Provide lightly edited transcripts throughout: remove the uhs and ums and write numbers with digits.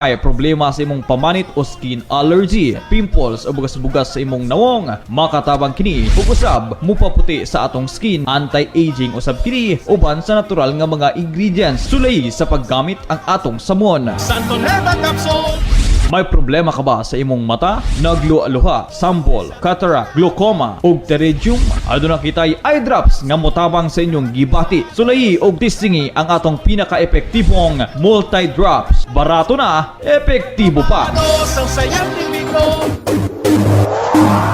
ay problema sa imong pamanit o skin allergy, pimples o bugas-bugas sa imong nawong, makatabang kini ug usab mupaputi sa atong skin, anti-aging usab kini uban sa natural nga mga ingredients sulay sa paggamit ang atong samon. Santon Herbal Capsule. May problema ka ba sa imong mata? Nagluha-luha, sambol, cataract, glaucoma ug pterygium? Aduna kitay eye drops nga motabang sa inyong gibati. Sulayi og testingi ang atong pinaka-epektibong multi-drops. Barato na, epektibo pa. Sa sayang libiko.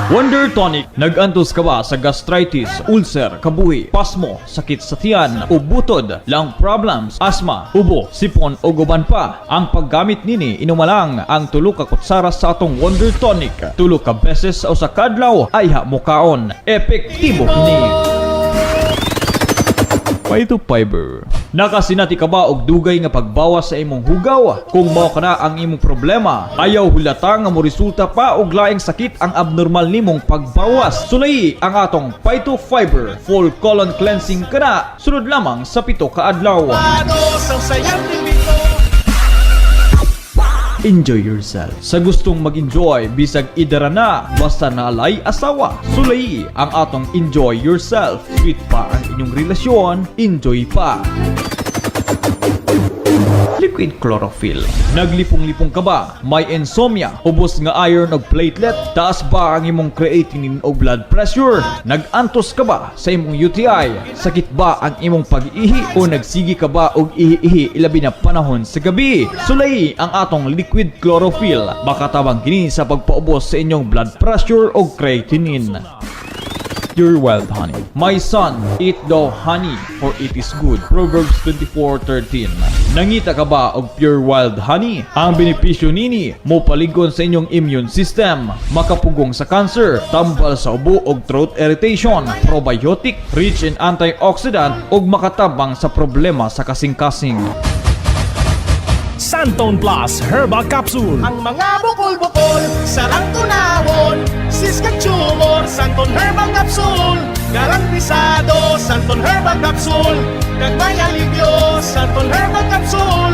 Wonder Tonic. Nag-antos ka ba sa gastritis, ulcer, kabuhi, pasmo, sakit sa tiyan o butod, lung problems, asthma, ubo, sipon o guban pa? Ang paggamit nini inumalang ang tulo ka kutsara sa atong Wonder Tonic. Tulo ka beses sa usa ka adlaw ay mukaon. Epektibo kini. Phytofiber. Nakasinati ka ba og dugay nga pagbawas sa imong hugaw? Kung mao kana ang imong problema, ayaw hulata nga mo resulta pa og laing sakit ang abnormal nimong pagbawas. Sulayi ang atong Phytofiber full colon cleansing kana sunod lamang sa 7 ka adlaw. Sa sayang libiko. Enjoy yourself. Sa gustong mag-enjoy, bisag idara na, basta naalay asawa. Sulayi ang atong enjoy yourself. Sweet pa ang inyong relasyon, enjoy pa. Liquid chlorophyll. Naglipong-lipong ka ba? May insomnia, ubos nga iron o platelet, taas ba ang imong creatinine o blood pressure? Nag-antos ka ba sa imong UTI? Sakit ba ang imong pag-ihi o nagsigi ka ba og ihi-ihi ilabi na panahon sa gabi? Sulayi ang atong liquid chlorophyll. Makatabang kini sa pagpaubos sa inyong blood pressure o creatinine. Pure wild honey. My son, eat thou honey, for it is good. Proverbs 24:13. Nangita ka ba og pure wild honey? Ang benepisyo nini mo paligon sa inyong immune system, makapugong sa cancer, tambal sa ubo og throat irritation, probiotic, rich in antioxidant ug makatabang sa problema sa kasing-kasing. Santon Plus Herbal Capsule. Ang mga bukol-bukol, sarang tunawon, siskag tumor, Santon Herbal Capsule. Garantisado, Santon Herbal Capsule. Kag may alivyo, Santon Herbal Capsule.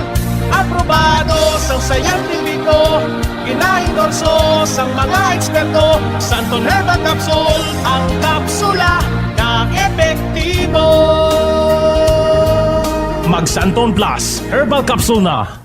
Aprobado sa sayang libiko, ginaendorso sa mga eksperto. Santon Herbal Capsule, ang kapsula na epektibo. Mag Santon Plus Herbal Capsule na.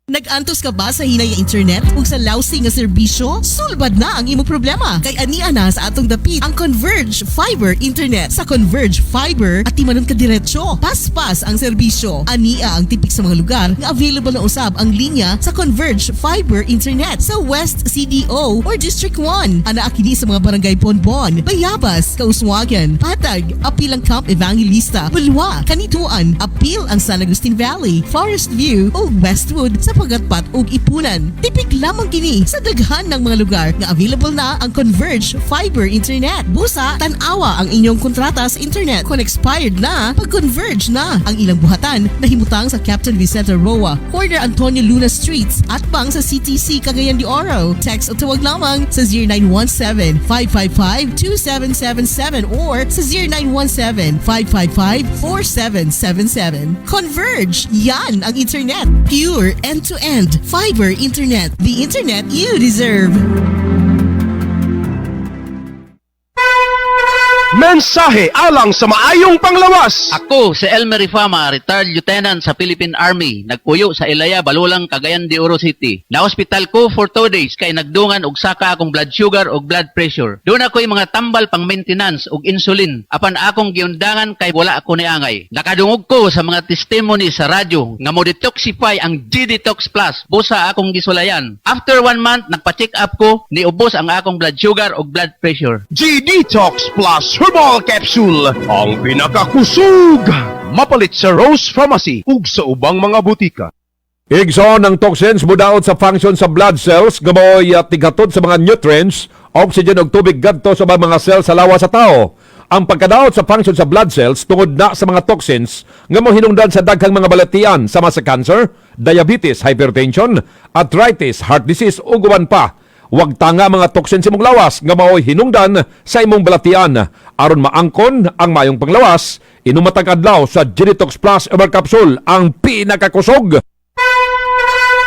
Nag-antos ka ba sa hinay nga internet ug sa lousy nga serbisyo? Sulbad na ang imong problema. Kay ania na sa atong dapit ang Converge Fiber Internet. Sa Converge Fiber, ati manon ka diretsyo. Paspas ang serbisyo. Ania ang tipik sa mga lugar nga available na usab ang linya sa Converge Fiber Internet sa West CDO or District 1. Ana kini sa mga barangay Bonbon, Bayabas, Kauswagan, Patag, apil ang Camp Evangelista, Bulwa, Kanituan, apil ang San Agustin Valley, Forest View o Westwood sa Pagatpat ug Ipunan. Tipik lamang kini sa daghan ng mga lugar nga available na ang Converge Fiber Internet. Busa, tan-awa ang inyong kontrata sa internet. Kung expired na, pag-converge na. Ang ilang buhatan nahimutang sa Captain Vicente Roa, corner Antonio Luna Streets at bang sa CTC Cagayan de Oro. Text o tawag lamang sa 0917-555-2777 or sa 0917-555-4777. Converge! Yan ang internet. Pure end-to-end fiber internet. The internet you deserve. Mensahe alang sa maayong panglawas. Ako si Elmer Rifama, retired lieutenant sa Philippine Army. Nagpuyo sa Ilaya, Balulang, Cagayan de Oro City. Na-hospital ko for 2 days kay nagdungan og saka akong blood sugar og blood pressure. Doon ako yung mga tambal pang maintenance og insulin. Apan akong giundangan kay wala ako niangay. Nakadungog ko sa mga testimony sa radyo nga mo detoxify ang G-Detox Plus. Busa akong gisulayan. After 1 month, nagpa-check up ko, niubos ang akong blood sugar og blood pressure. G-Detox Plus Herbal Capsule, ang pinakakusog. Mapalit sa Rose Pharmacy ug sa ubang mga butika. Igsoon ng toxins mudaot sa function sa blood cells nga mo'y tigatod sa mga nutrients, oxygen ug tubig gadto sa mga cells sa lawas sa tao. Ang pagkadaot sa function sa blood cells tungod na sa mga toxins nga mohinungdan sa daghang mga balatian sama sa cancer, diabetes, hypertension, arthritis, heart disease ug uban pa. Huwag tanga mga toksin sa imong lawas nga mao'y hinungdan sa imong balatian. Aron maangkon ang mayong panglawas, inumatag adlaw sa G-Detox Plus Herbal Capsule, ang pinakakusog.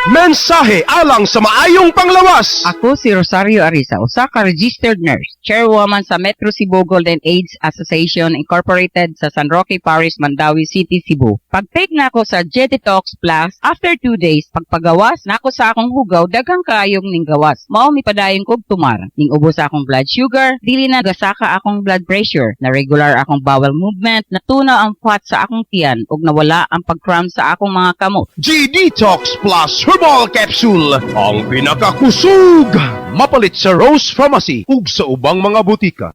Mensahe alang sa maayong panglawas. Ako si Rosario Arisa, usa ka registered nurse, chairwoman sa Metro Cebu Golden AIDS Association Incorporated sa San Roque Parish, Mandawi City, Cebu. Pag-take na ako sa Jetitox Plus, after 2 days, pagpagawas na ako sa akong hugaw, daghang kaayong ning gawas. Mao mi padayon kog tumar. Ning ubos akong blood sugar, dili na gasaka akong blood pressure, na regular akong bowel movement, natunaw ang fat sa akong tiyan, ug nawala ang pag-cramp sa akong mga kamot. G-Detox Plus Herbal Capsule, ang pinakakusog. Mapalit sa Rose Pharmacy ug sa ubang mga butika.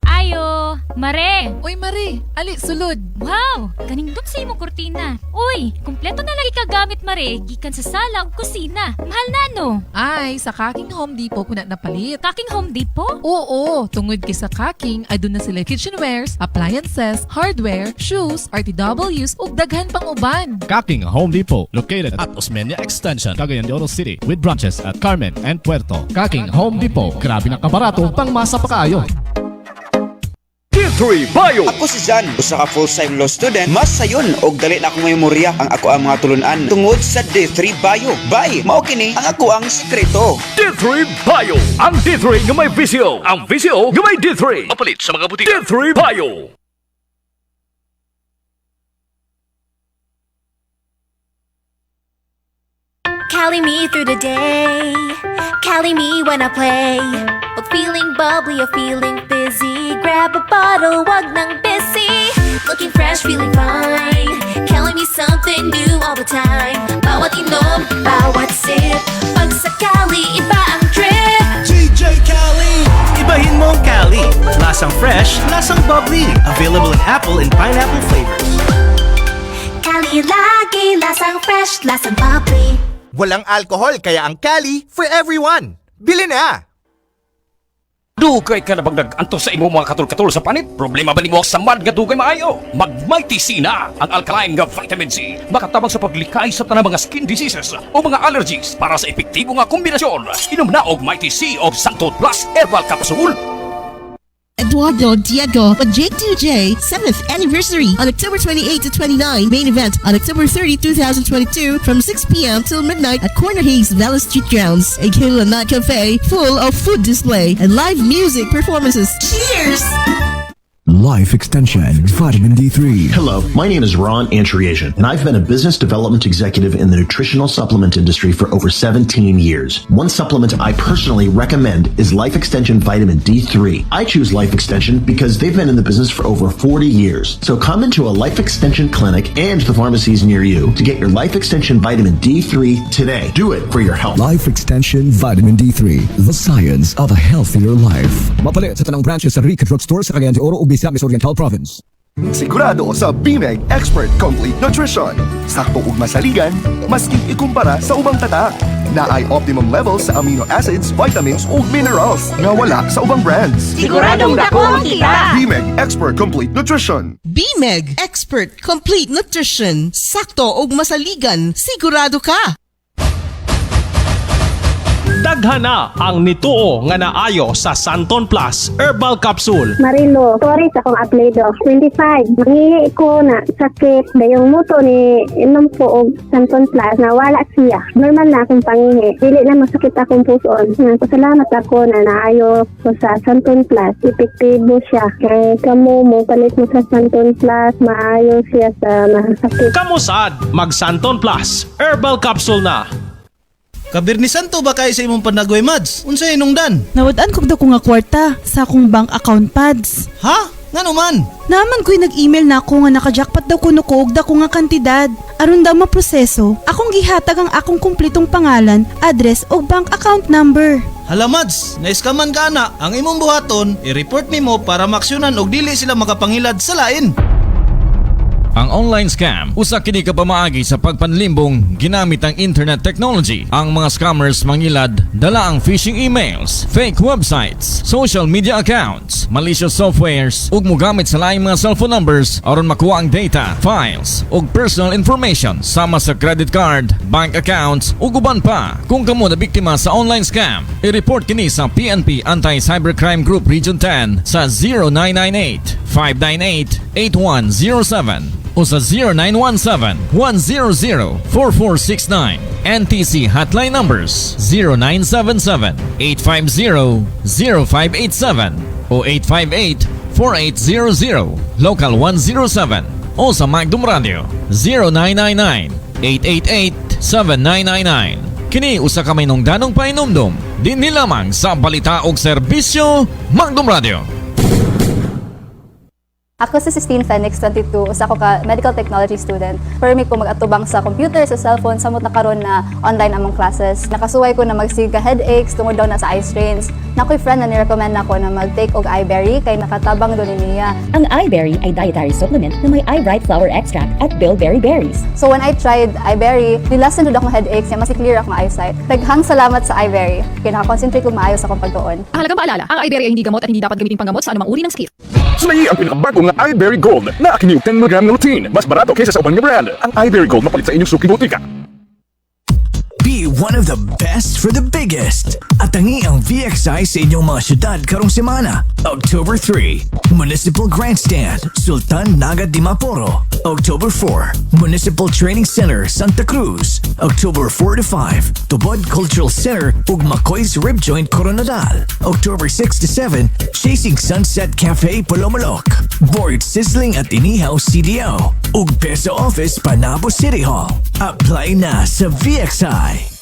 Ayo, Mare! Uy, Mari, ali, sulod. Wow! Kanindot sa imong kurtina. Uy, kumpleto na lagi kagamit, Mare. Gikan sa sala ug kusina. Mahal na, no? Ay, sa Kaking Home Depot ko na napalit. Kaking Home Depot? Oo, tungod kay sa Kaking, ay doon na sila kitchenwares, appliances, hardware, shoes, RTWs, ug daghan pang uban. Kaking Home Depot, located at Osmeña Extension, Cagayan de Oro City, with branches at Carmen and Puerto. Kaking Home Depot, grabe na kabarato, pang masa pa kaayo. D3 Bio. Ako si Jan, usa ka full-time law student. Mas sayon og dali na akong memorya ang ako ang mga tulunan tungod sa D3 Bio. Bye, mao kini ang ako ang sekreto. D3 Bio. Ang D3 nga may visyo. Ang visyo nga may D3. Mapalit sa mga butika. D3 Bio. Cali me through the day, Cali me when I play. Pag feeling bubbly or feeling fizzy, grab a bottle, wag nang busy. Looking fresh, feeling fine, Cali me something new all the time. Bawat inom, bawat sip, pag sa Cali, iba ang trip. DJ Cali, ibahin mo ang Cali. Lasang fresh, lasang bubbly. Available in apple and pineapple flavors. Cali lagi, lasang fresh, lasang bubbly. Walang alcohol kaya ang Cali for everyone. Bili na! Dugay ka na bang nag-antos sa imo mga katul-katul sa panit? Problema ba ni mo sa mad nga dugay maayo? Mag-Mighty C na! Ang alkaline nga vitamin C makatabang sa paglikay sa tanang mga skin diseases o mga allergies para sa epektibo nga kombinasyon. Inom na og Mighty C of Santon Plus Herbal Capsule. Eduardo Diego with J2J 7th anniversary on October 28 to 29. Main event on October 30, 2022 from 6 p.m. till midnight at Corner Hayes Valley Street Grounds. A Killa Night Cafe full of food display and live music performances. Cheers! Life Extension Vitamin D3. Hello, my name is Ron Antriasian, and I've been a business development executive in the nutritional supplement industry for over 17 years. One supplement I personally recommend is Life Extension Vitamin D3. I choose Life Extension because they've been in the business for over 40 years. So come into a Life Extension clinic and the pharmacies near you to get your Life Extension Vitamin D3 today. Do it for your health. Life Extension Vitamin D3. The science of a healthier life. Mapalit sa tanang branches sa Rica Drugstore sa Cagayan de Oro, Misamis Oriental Province. Sigurado sa BMEG Expert Complete Nutrition. Sakto ug masaligan, maski ikumpara sa ubang tatak. Na ay optimum levels sa amino acids, vitamins ug minerals nga wala sa ubang brands. Siguradong dako ang kita. BMEG Expert Complete Nutrition. BMEG Expert Complete Nutrition. Sakto og masaligan. Sigurado ka. Daghan na ang nituo nga naayo sa Santon Plus Herbal Capsule. Marilo, sorry sa akong apelido. 25. Mangihi ko na sakit. Dayong muto ni inom ko og Santon Plus na wala siya. Normal na akong pangihi. Dili na masakit akong puson. Pasalamat ako na naayo ko sa Santon Plus. Epektibo siya. Kaya kamo mo palit mo sa Santon Plus, maayo siya sa masakit. Kamusad, mag Santon Plus Herbal Capsule na. Kabirni Santo ba kayo sa imong panagway, Mads? Unsay inungdan? Nawadaan ko ko nga kwarta sa akong bank account pads. Ha? Ngano man? Naman ko'y nag-email na ako nga nakajackpot daw kuno ko og dako nga kantidad. Aron daw maproseso, akong gihatag ang akong kumpletong pangalan, address ug bank account number. Hala, Mads, naiskaman ka na. Ang imong buhaton, i-report nimo para maksyonan og dili sila makapangilad sa lain. Ang online scam, usa kini ka pamaagi sa pagpanlimbong ginamit ang internet technology. Ang mga scammers mangilad dala ang phishing emails, fake websites, social media accounts, malicious softwares ug mogamit sa laing mga cellphone numbers aron makuha ang data, files ug personal information sama sa credit card, bank accounts ug uban pa. Kung kamo na biktima sa online scam, i-report kini sa PNP Anti-Cybercrime Group Region 10 sa 0998 0917-598-8107 o sa 0917-100-4469. NTC hotline numbers 0977-850-0587 o 858-4800, Local 107 o sa Magdum Radio 0999-888-7999. Kini usa ka may nungdanong painumdum dinhi lamang sa balita og serbisyo Magdum Radio. Ako si Sistine Fenix, 22, usa ko ka medical technology student. Permi ko mag-atubang sa computer, sa cellphone, samot na karon na online among classes. Nakasuway ko na magsige ka headaches tungod daw na sa eye strains. Nakoy friend na ni-recommend nako na mag-take og iBerry kay nakatabang doon niya. Ang iBerry ay dietary supplement na may eye-bright flower extract at bilberry berries. So when I tried iBerry, nilasan jud akong headaches, ya mas clear akong eyesight. Daghang salamat sa iBerry kay naka-concentrate ko maayo sa akong pagtuon. Ang halagang paalala, ang iBerry ay hindi gamot at hindi dapat gamitin panggamot sa anumang uri ng sakit. Sulayi ang pinakabago nga iBerry Gold na akin yung 10mg na routine. Mas barato kaysa sa ubang nga brand. Ang iBerry Gold mapalit sa inyong suki botika. Be one of the best for the biggest. At tangi ang VXI sa inyong mga syudad karong semana. October 3, Municipal Grandstand, Sultan Naga Dimaporo. October 4, Municipal Training Center, Santa Cruz. October 4 to 5, Tubod Cultural Center, ug Macoy's Rib Joint, Coronadal. October 6 to 7, Chasing Sunset Cafe, Palomolok. Board Sizzling at Inihaw, CDO. Ug Peso Office, Panabo City Hall. Apply na sa VXI.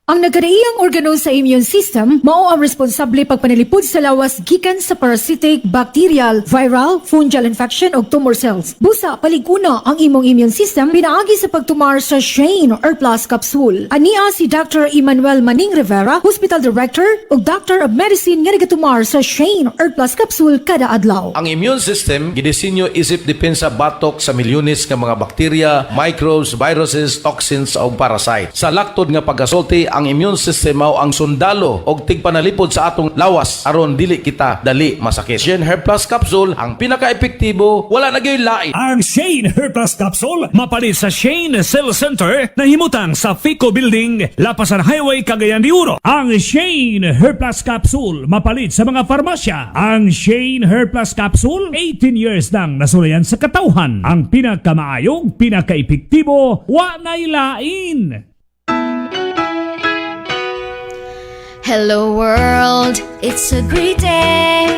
Ang nagkadaiyang organo sa immune system mao ang responsable pagpanalipod sa lawas gikan sa parasitic, bacterial, viral, fungal infection o tumor cells. Busa paliguna ang imong immune system pinaagi sa pagtumar sa Shane or Plus capsule. Ania si Dr. Emmanuel Maning Rivera, Hospital Director ug Doctor of Medicine nga nagatumar sa Shane or Plus capsule kada adlaw. Ang immune system gidisenyo isip depensa batok sa milyones nga mga bakterya, microbes, viruses, toxins o parasite. Sa laktod nga pagasulti, ang immune system mao ang sundalo og tigpanalipod sa atong lawas aron dili kita dali masakit. Shane Herb Plus Capsule ang pinaka-epektibo, wala na gyud lain. Ang Shane Herb Plus Capsule mapalit sa Shane Cell Center na himutang sa FICO Building, Lapasan Highway, Cagayan de Oro. Ang Shane Herb Plus Capsule mapalit sa mga farmasya. Ang Shane Herb Plus Capsule 18 years nang nasulayan sa katawhan. Ang pinakamaayong, pinaka-epektibo, wa nay lain. Hello world, it's a great day.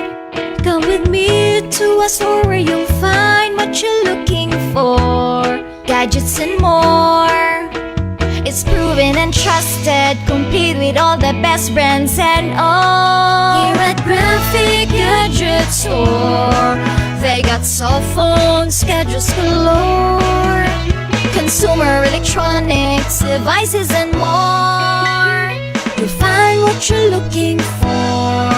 Come with me to a store where you'll find what you're looking for. Gadgets and more. It's proven and trusted, complete with all the best brands and all. Here at Graphic Gadget Store, they got cell phones, schedules galore, consumer electronics, devices and more. You'll find what you're looking for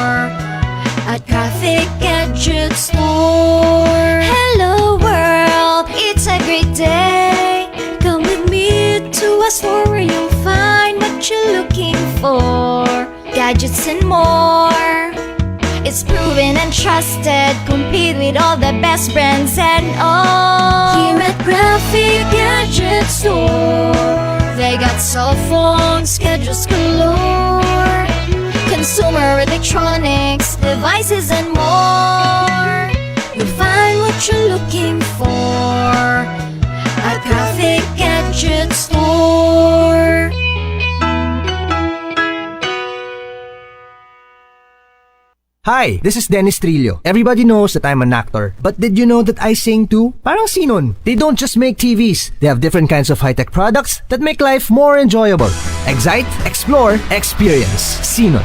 at Graphic Gadget Store. Hello world, it's a great day. Come with me to a store where you'll find what you're looking for. Gadgets and more. It's proven and trusted, complete with all the best brands and all. Here at Graphic Gadget Store, they got cell phones, schedules galore, consumer electronics, devices and more. You'll find what you're looking for at Graphic Gadget Store. Hi, this is Dennis Trillo. Everybody knows that I'm an actor. But did you know that I sing too? Parang Sinon. They don't just make TVs. They have different kinds of high-tech products that make life more enjoyable. Excite, explore, experience. Sinon.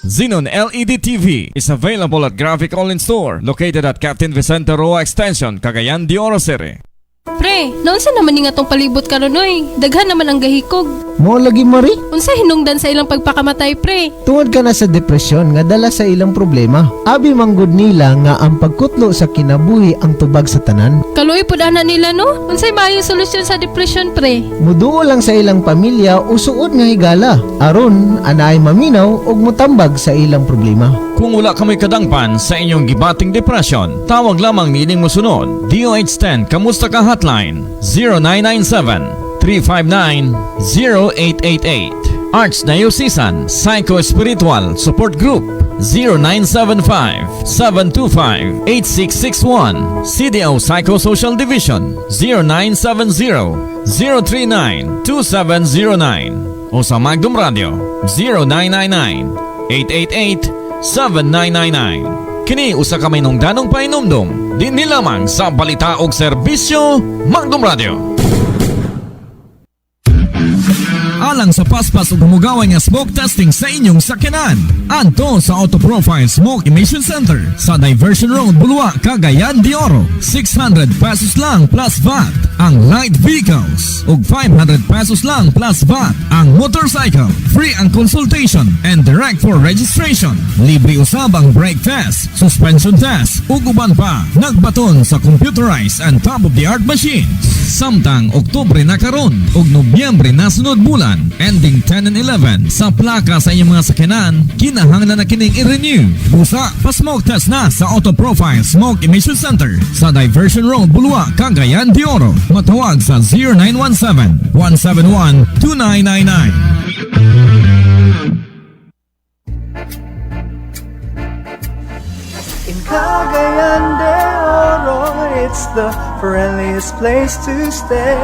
Xenon LED TV is available at Graphic Online Store located at Captain Vicente Roa Extension, Cagayan de Oro City. Pre, naunsa naman ni nga tong palibot karon oy? Daghan naman ang gahikog. Mo lagi Mari? Unsa hinungdan sa ilang pagpakamatay, pre? Tungod ka na sa depresyon nga dala sa ilang problema. Abi manggod nila nga ang pagkutlo sa kinabuhi ang tubag sa tanan. Kaluoy pud ana nila no? Unsay maayong solusyon sa depression, pre? Muduo lang sa ilang pamilya o suod nga higala aron anay maminaw og mutambag sa ilang problema. Kung wala ka may kadangpan sa inyong gibating depression, tawag lamang nining mosunod. DOH10 Kamusta Ka Hotline 0997-359-0888 Archdiocesan Psycho-Spiritual Support Group 0975-725-8661. CDO Psychosocial Division 0970-039-2709. O sa Magdum Radio 0999-888-7999. Kini usa ka may nungdanong painumdum din nilamang sa balita og serbisyo Magdum Radio. Alang sa paspas ug humugawan nga smoke testing sa inyong sakyanan. Adto sa Auto Profile Smoke Emission Center sa Diversion Road, Bulwa, Cagayan de Oro. 600 pesos lang plus VAT ang light vehicles ug 500 pesos lang plus VAT ang motorcycle. Free ang consultation and direct for registration. Libre usab ang brake test, suspension test ug uban pa. Nagbaton sa computerized and top-of-the-art machines. Samtang Oktubre na karon ug Nobyembre na sunod bulan, ending 10 and 11 sa plaka sa inyong mga sakyanan, kinahanglan na kining i-renew. Busa, pa-smoke test na sa Auto Profile Smoke Emission Center sa Diversion Road, Bulwa, Cagayan de Oro. Matawag sa 0917-171-2999. In Cagayan de Oro, it's the friendliest place to stay.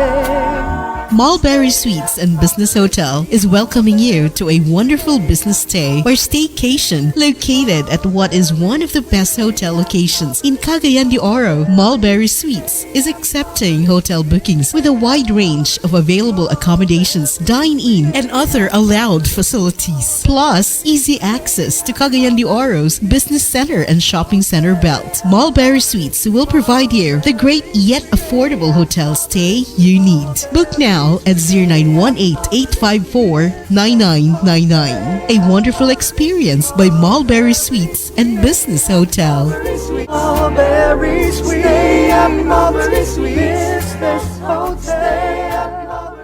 Mulberry Suites and Business Hotel is welcoming you to a wonderful business stay or staycation located at what is one of the best hotel locations in Cagayan de Oro. Mulberry Suites is accepting hotel bookings with a wide range of available accommodations, dine-in, and other allowed facilities. Plus, easy access to Cagayan de Oro's business center and shopping center belt. Mulberry Suites will provide you the great yet affordable hotel stay you need. Book now at 0918-854-9999. A wonderful experience by Mulberry Suites and Business Hotel. Mulberry Sweet, stay at Mulberry Sweet Business Hotel.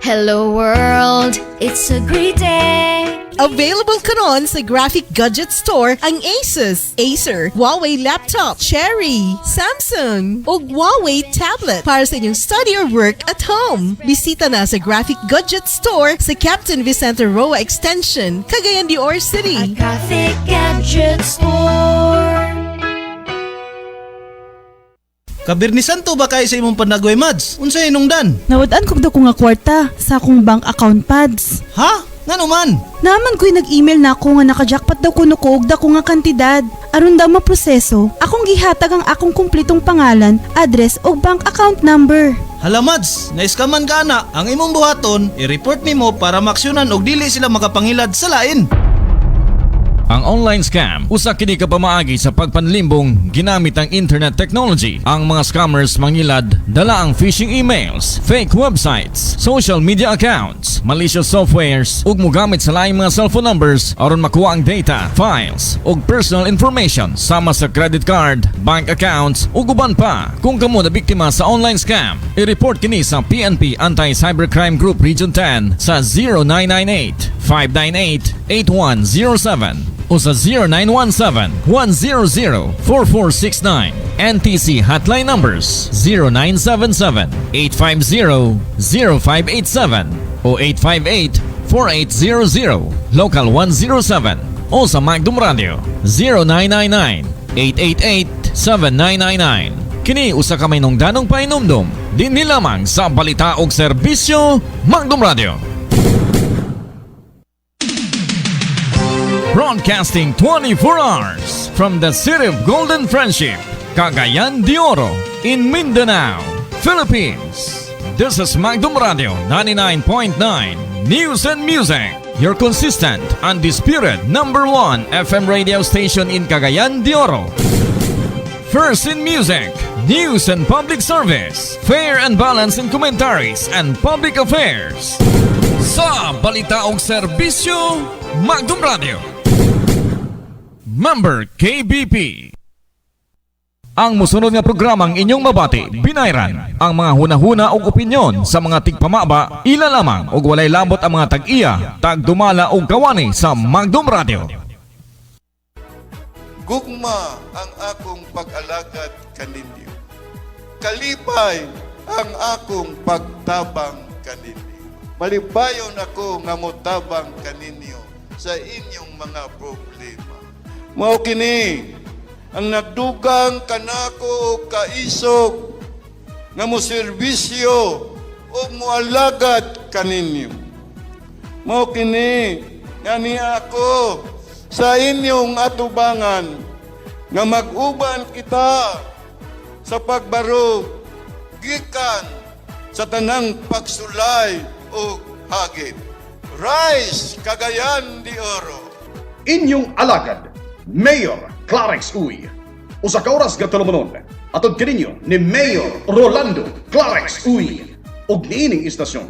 Hello world, it's a great day. Available karon sa Graphic Gadget Store ang Asus, Acer, Huawei Laptop, Cherry, Samsung, ug Huawei Tablet para sa inyong study or work at home. Bisita na sa Graphic Gadget Store sa Captain Vicente Roa Extension, Cagayan de Oro City. Graphic Gadget Store. Kabirnisan to ba kayo sa imong panagoy, Mads? Unsay inungdan? Nawad-an kog daw ko nga kwarta sa akong bank account pads. Ha? Ngano man? Naman ko'y nag-email na ako nga naka-jackpot daw kuno ko og dako nga kantidad. Aron daw maproseso, akong gihatag ang akong kumpletong pangalan, address ug bank account number. Hala, Mads, naiskaman ka na. Ang imong buhaton, i-report nimo para maksyonan og dili sila makapangilad sa lain. Ang online scam, usa kini ka pamaagi sa pagpanlimbong ginamit ang internet technology. Ang mga scammers mangilad dala ang phishing emails, fake websites, social media accounts, malicious softwares ug mogamit sa laing mga cellphone numbers aron makuha ang data, files ug personal information sama sa credit card, bank accounts ug uban pa. Kung kamo na biktima sa online scam, i-report kini sa PNP Anti-Cybercrime Group Region 10 sa 0998-598-8107 o sa 0917-100-4469. NTC hotline numbers 0977-850-0587 o 858-4800, local 107 o sa Magdum Radio 0999-888-7999. Kini usa ka may nungdanong painumdum din nilamang sa balita og serbisyo Magdum Radio. Broadcasting 24 hours from the city of Golden Friendship, Cagayan de Oro, in Mindanao, Philippines. This is Magdum Radio 99.9 News and Music, your consistent, undisputed #1 FM radio station in Cagayan de Oro. First in music, news and public service, fair and balance in commentaries and public affairs. Sa balita og serbisyo, Magdum Radio. Member KBP. Ang musunod nga programang inyong mabati, binayran. Ang mga hunahuna og opinyon sa mga tigpamaba, ila lamang og walay labot ang mga tag-iya, tagdumala og kawani sa Magdum Radio. Gugma ang akong pag-alagad kaninyo. Kalipay ang akong pagtabang kaninyo. Malipayon ako nga motabang kaninyo sa inyong mga problema. Mao kini ang nagdugang kanako og kaisog nga moserbisyo o moalagad kaninyo. Mao kini nga niya ako sa inyong atubangan nga mag-uban kita sa pagbarog gikan sa tanang pagsulay o hagit. Rise, Cagayan de Oro! Inyong alagad, Mayor Clarix Uy. Usa ka oras nga tulumanon, atod kaninyo ni Mayor Rolando Clarix Uy. Og niining istasyon,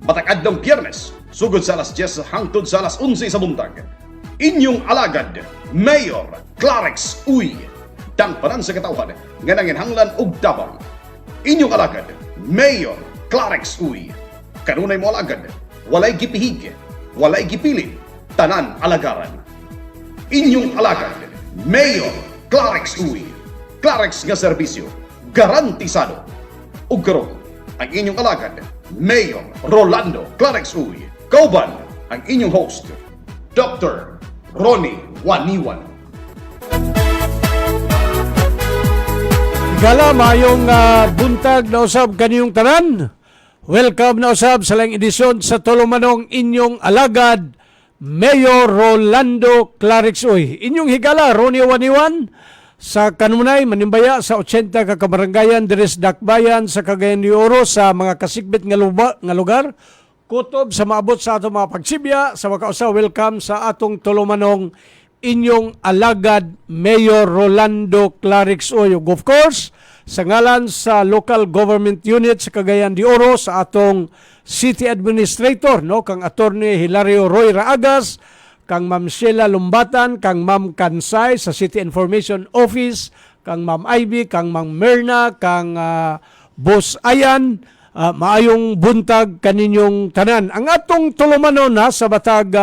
matag adtong Biyernes, sugod sa alas 10 hangtod sa alas 11 sa buntag. Inyong alagad, Mayor Clarix Uy. Tangpanan sa katawhan nga nanginhanglan og tabang. Inyong alagad, Mayor Clarix Uy. Kanunay mo alagad, walay gipihig, walay gipili, tanan alagaran. Inyong alagad, Mayor Clarix Uy. Clarix nga serbisyo, garantisado. Ug karon, ang inyong alagad, Mayor Rolando Clarix Uy. Kauban, ang inyong host, Dr. Ronnie Waniwan. Gala mayong buntag na usab kaniyong tanan. Welcome na usab sa lang edisyon sa tulumanong inyong alagad, Mayor Rolando Clarix Uy. Inyong higala, Ronnie Waniwan, sa kanunay manimbaya sa 80 ka kabarangayan Deres Dakbayan sa Cagayan de Oro sa mga kasikbit nga lugar. Kutob sa maabot sa atong mga pagsibya, sa makausa, welcome sa atong tulumanong inyong alagad, Mayor Rolando Clarix Uy. Of course, sa ngalan sa local government unit sa Cagayan de Oro, sa atong city administrator, no, kang Attorney Hilario Roy Raagas, kang Ma'am Sheila Lumbatan, kang Ma'am Kansay sa City Information Office, kang Ma'am Ivy, kang Ma'am Merna, kang Boss Ayan, maayong buntag kaninyong tanan. Ang atong tulumanon na sa batag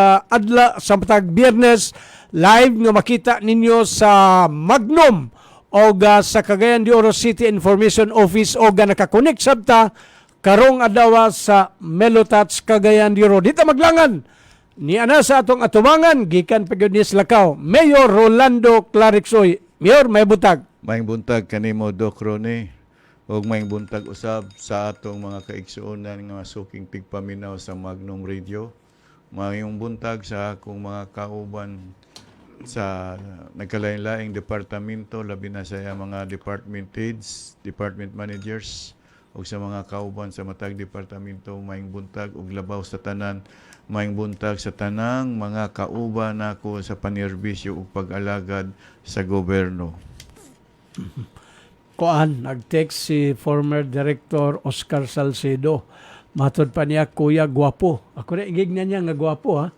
Biyernes, live nga makita ninyo sa Magnum o sa Cagayan de Oro City Information Office o nakakonect sabta karong adawa sa Melotats Cagayan de Oro. Dito maglangan ni ana sa atong atubangan gikan pagud ni Lakaw, Mayor Rolando Clarix Uy. Mayor, may buntag. May buntag kanimo Doc Ronnie. Og may buntag usab sa atong mga kaigsuonan nga suking tigpaminaw sa Magnum Radio. Mayong buntag sa akong mga kauban sa nagkalain-laing departamento, labi na sa mga department heads, department managers, o sa mga kauban sa matag departamento, mayong buntag og labaw sa tanan, mayong buntag sa tanang mga kauban nako sa panerbisyo ug pag-alagad sa gobyerno. Nag-text si former Director Oscar Salcedo. Matod pa niya, Kuya, gwapo. Ako na igig na niya nga gwapo, ha.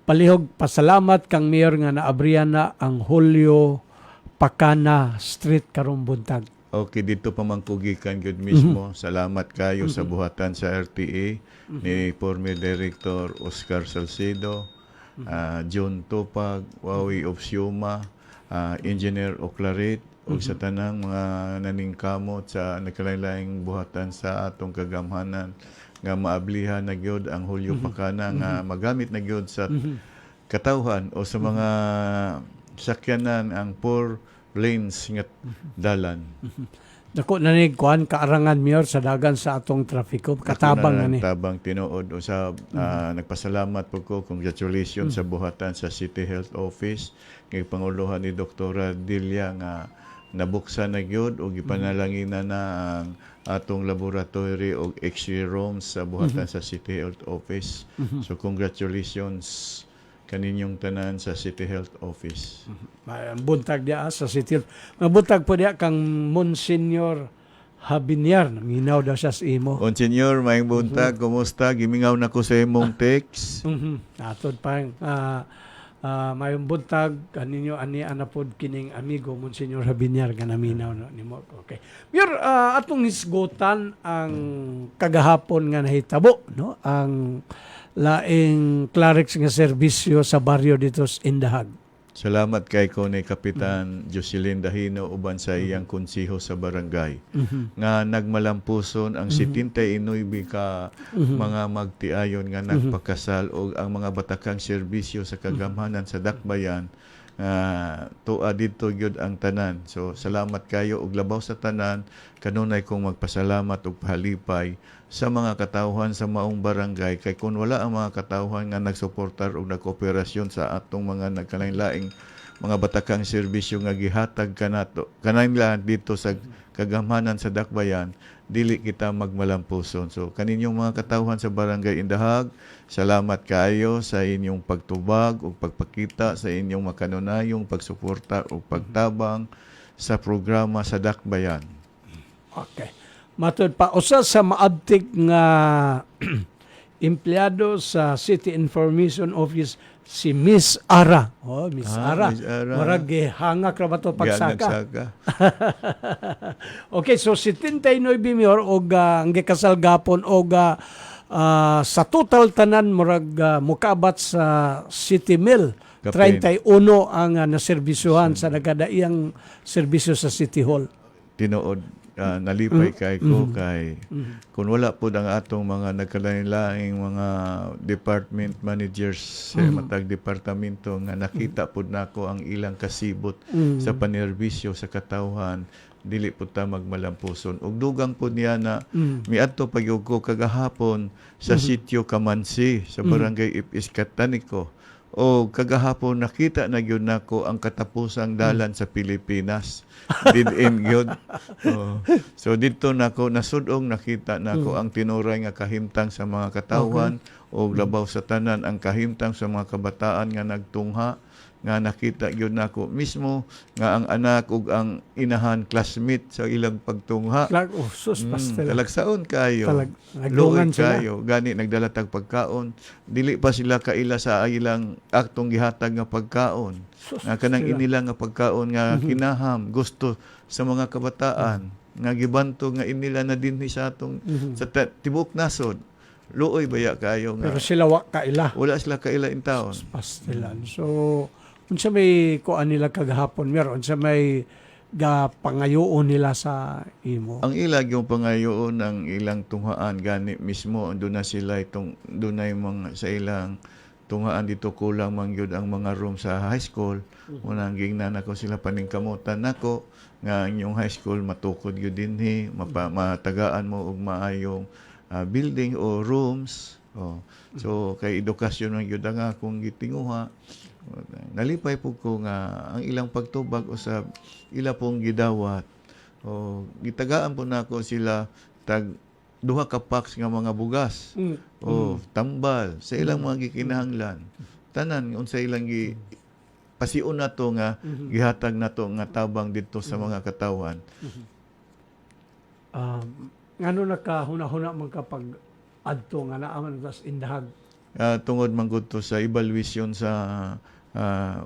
Palihog, pasalamat kang Mayor nga naabriyan na ang Julio Pacana Street karong buntag. Okay, dito pa man kugikan good mismo. Salamat kayo sa buhatan sa RTA ni former Director Oscar Salcedo, John Topag, Wawi of Siuma, Engineer Oclaret, o sa tanang mga naningkamot sa nagkalain-laing buhatan sa atong kagamhanan nga maablihan na gyud ang Julio Pacana nga magamit na gyud sa katawhan o sa mga sakyanan ang 4 lanes nga dalan. Dako na ni kaarangan Mayor sa dagan sa atong trafiko, katabang na ni. Tabang tinuod o sa nagpasalamat po ko, congratulations sa buhatan sa City Health Office kay panguluhan ni Dr. Dilia nga nabuksan na gyud o gipanalangin na ang atong laboratory o X-ray rooms sa buhatan sa City Health Office. So congratulations kaninyong tanan sa City Health Office. Buntag dia sa City Health. Buntag po dia kang Monsignor Habiniar, minaw daw siya sa imo. Monsignor, maayong buntag, kumusta? Gimingaw na ko sa imong text. Atod pa mayong buntag kaninyo ani anapod kining amigo Monsignor Habiniar nga naminaw no nimo. Okay. Mayor, atong hisgutan ang kagahapon nga nahitabo, no? Ang laing Clarix nga serbisyo sa baryo dito sa Indahag. Salamat kay ko ni Kapitan Jocelyn Dahino uban sa iyang konsiho sa barangay nga nagmalampuson ang 79 ka mga magtiayon nga nagpakasal o ang mga batakang serbisyo sa kagamhanan sa Dakbayan tuwa dito gyud ang tanan. So salamat kayo og labaw sa tanan, kanunay kong magpasalamat og pahalipay sa mga katawhan sa maong barangay kay kung wala ang mga katawhan nga nagsuportar og nagkooperasyon sa atong mga nagkalain-laing mga batakang serbisyo nga gihatag kanato kanila dito sa kagamhanan sa Dakbayan, dili kita magmalampuson. So kaninyong mga katawhan sa barangay Indahag, salamat kayo sa inyong pagtubag o pagpakita sa inyong makanunayong pagsuporta o pagtabang sa programa sa Dakbayan. Okay. Matod pa, usa sa maabtik nga empleyado sa City Information Office, si Miss Ara. Oh, Miss Ara. Miss Ara. Marag hangak ra ba to pagsaka? Nagsaka. Okay, so 79 Mayor og ang gikasal gapon og sa total tanan murag mukabat sa City Mill. Kapin. 31 ang naserbisyuhan sa nagadaiyang serbisyo sa City Hall. Tinuod nalipay kay ko kay kung wala po ang atong mga nagkalain-laing mga department managers sa matag departamento nga nakita po nako ang ilang kasibot sa panerbisyo sa katawhan, dili po ta magmalampuson og dugang po niya na miadto pagyud ko kagahapon sa sitio Kamansi sa barangay Ipis Catanico. O kagahapon nakita na gyud nako ang katapusang dalan sa Pilipinas. Did-in gyud. So dito nako nasudong nakita nako ang tinuray nga kahimtang sa mga katawhan o labaw sa tanan ang kahimtang sa mga kabataan nga nagtungha nga nakita gyud nako mismo nga ang anak ug ang inahan classmate sa ilang pagtungha. Talagsaon kayo. Luoy kayo. Gani nagdala tag pagkaon. Dili pa sila kaila sa ilang aktong gihatag nga pagkaon. Nga kanang inila nga pagkaon nga kinaham gusto sa mga kabataan nga gibanto nga inila na dinhi sa atong sa tibok nasod. Luoy baya kayo nga. Pero sila wa kaila. Wala sila kaila in taon. Pastilan. So unsa may kuan nila kagahapon meron sa may pangayoon nila sa imo. Ang ilag yung pangayoon ng ilang tunghaan gani mismo doon na sila doon na mga sa ilang tunghaan dito kulang man gyud ang mga room sa high school. Unang gingnan ako sila paningkamutan nako nga inyong high school matukod gyud dinhi matagaan mo og maayong building o rooms. So kay edukasyon man gyud nga akong gitinguha. Nalipay po ko nga ang ilang pagtubag usab ila pong gidawat o gitagaan po nako sila tag duha ka packs nga mga bugas o tambal sa ilang mga gikinahanglan tanan unsa ilang pasiun nato nga gihatag nato nga tabang dito sa mga katawhan. Ngano nakahuna-huna man kapag adto nga naaman tas Indahag tungod man gud to sa evaluation sa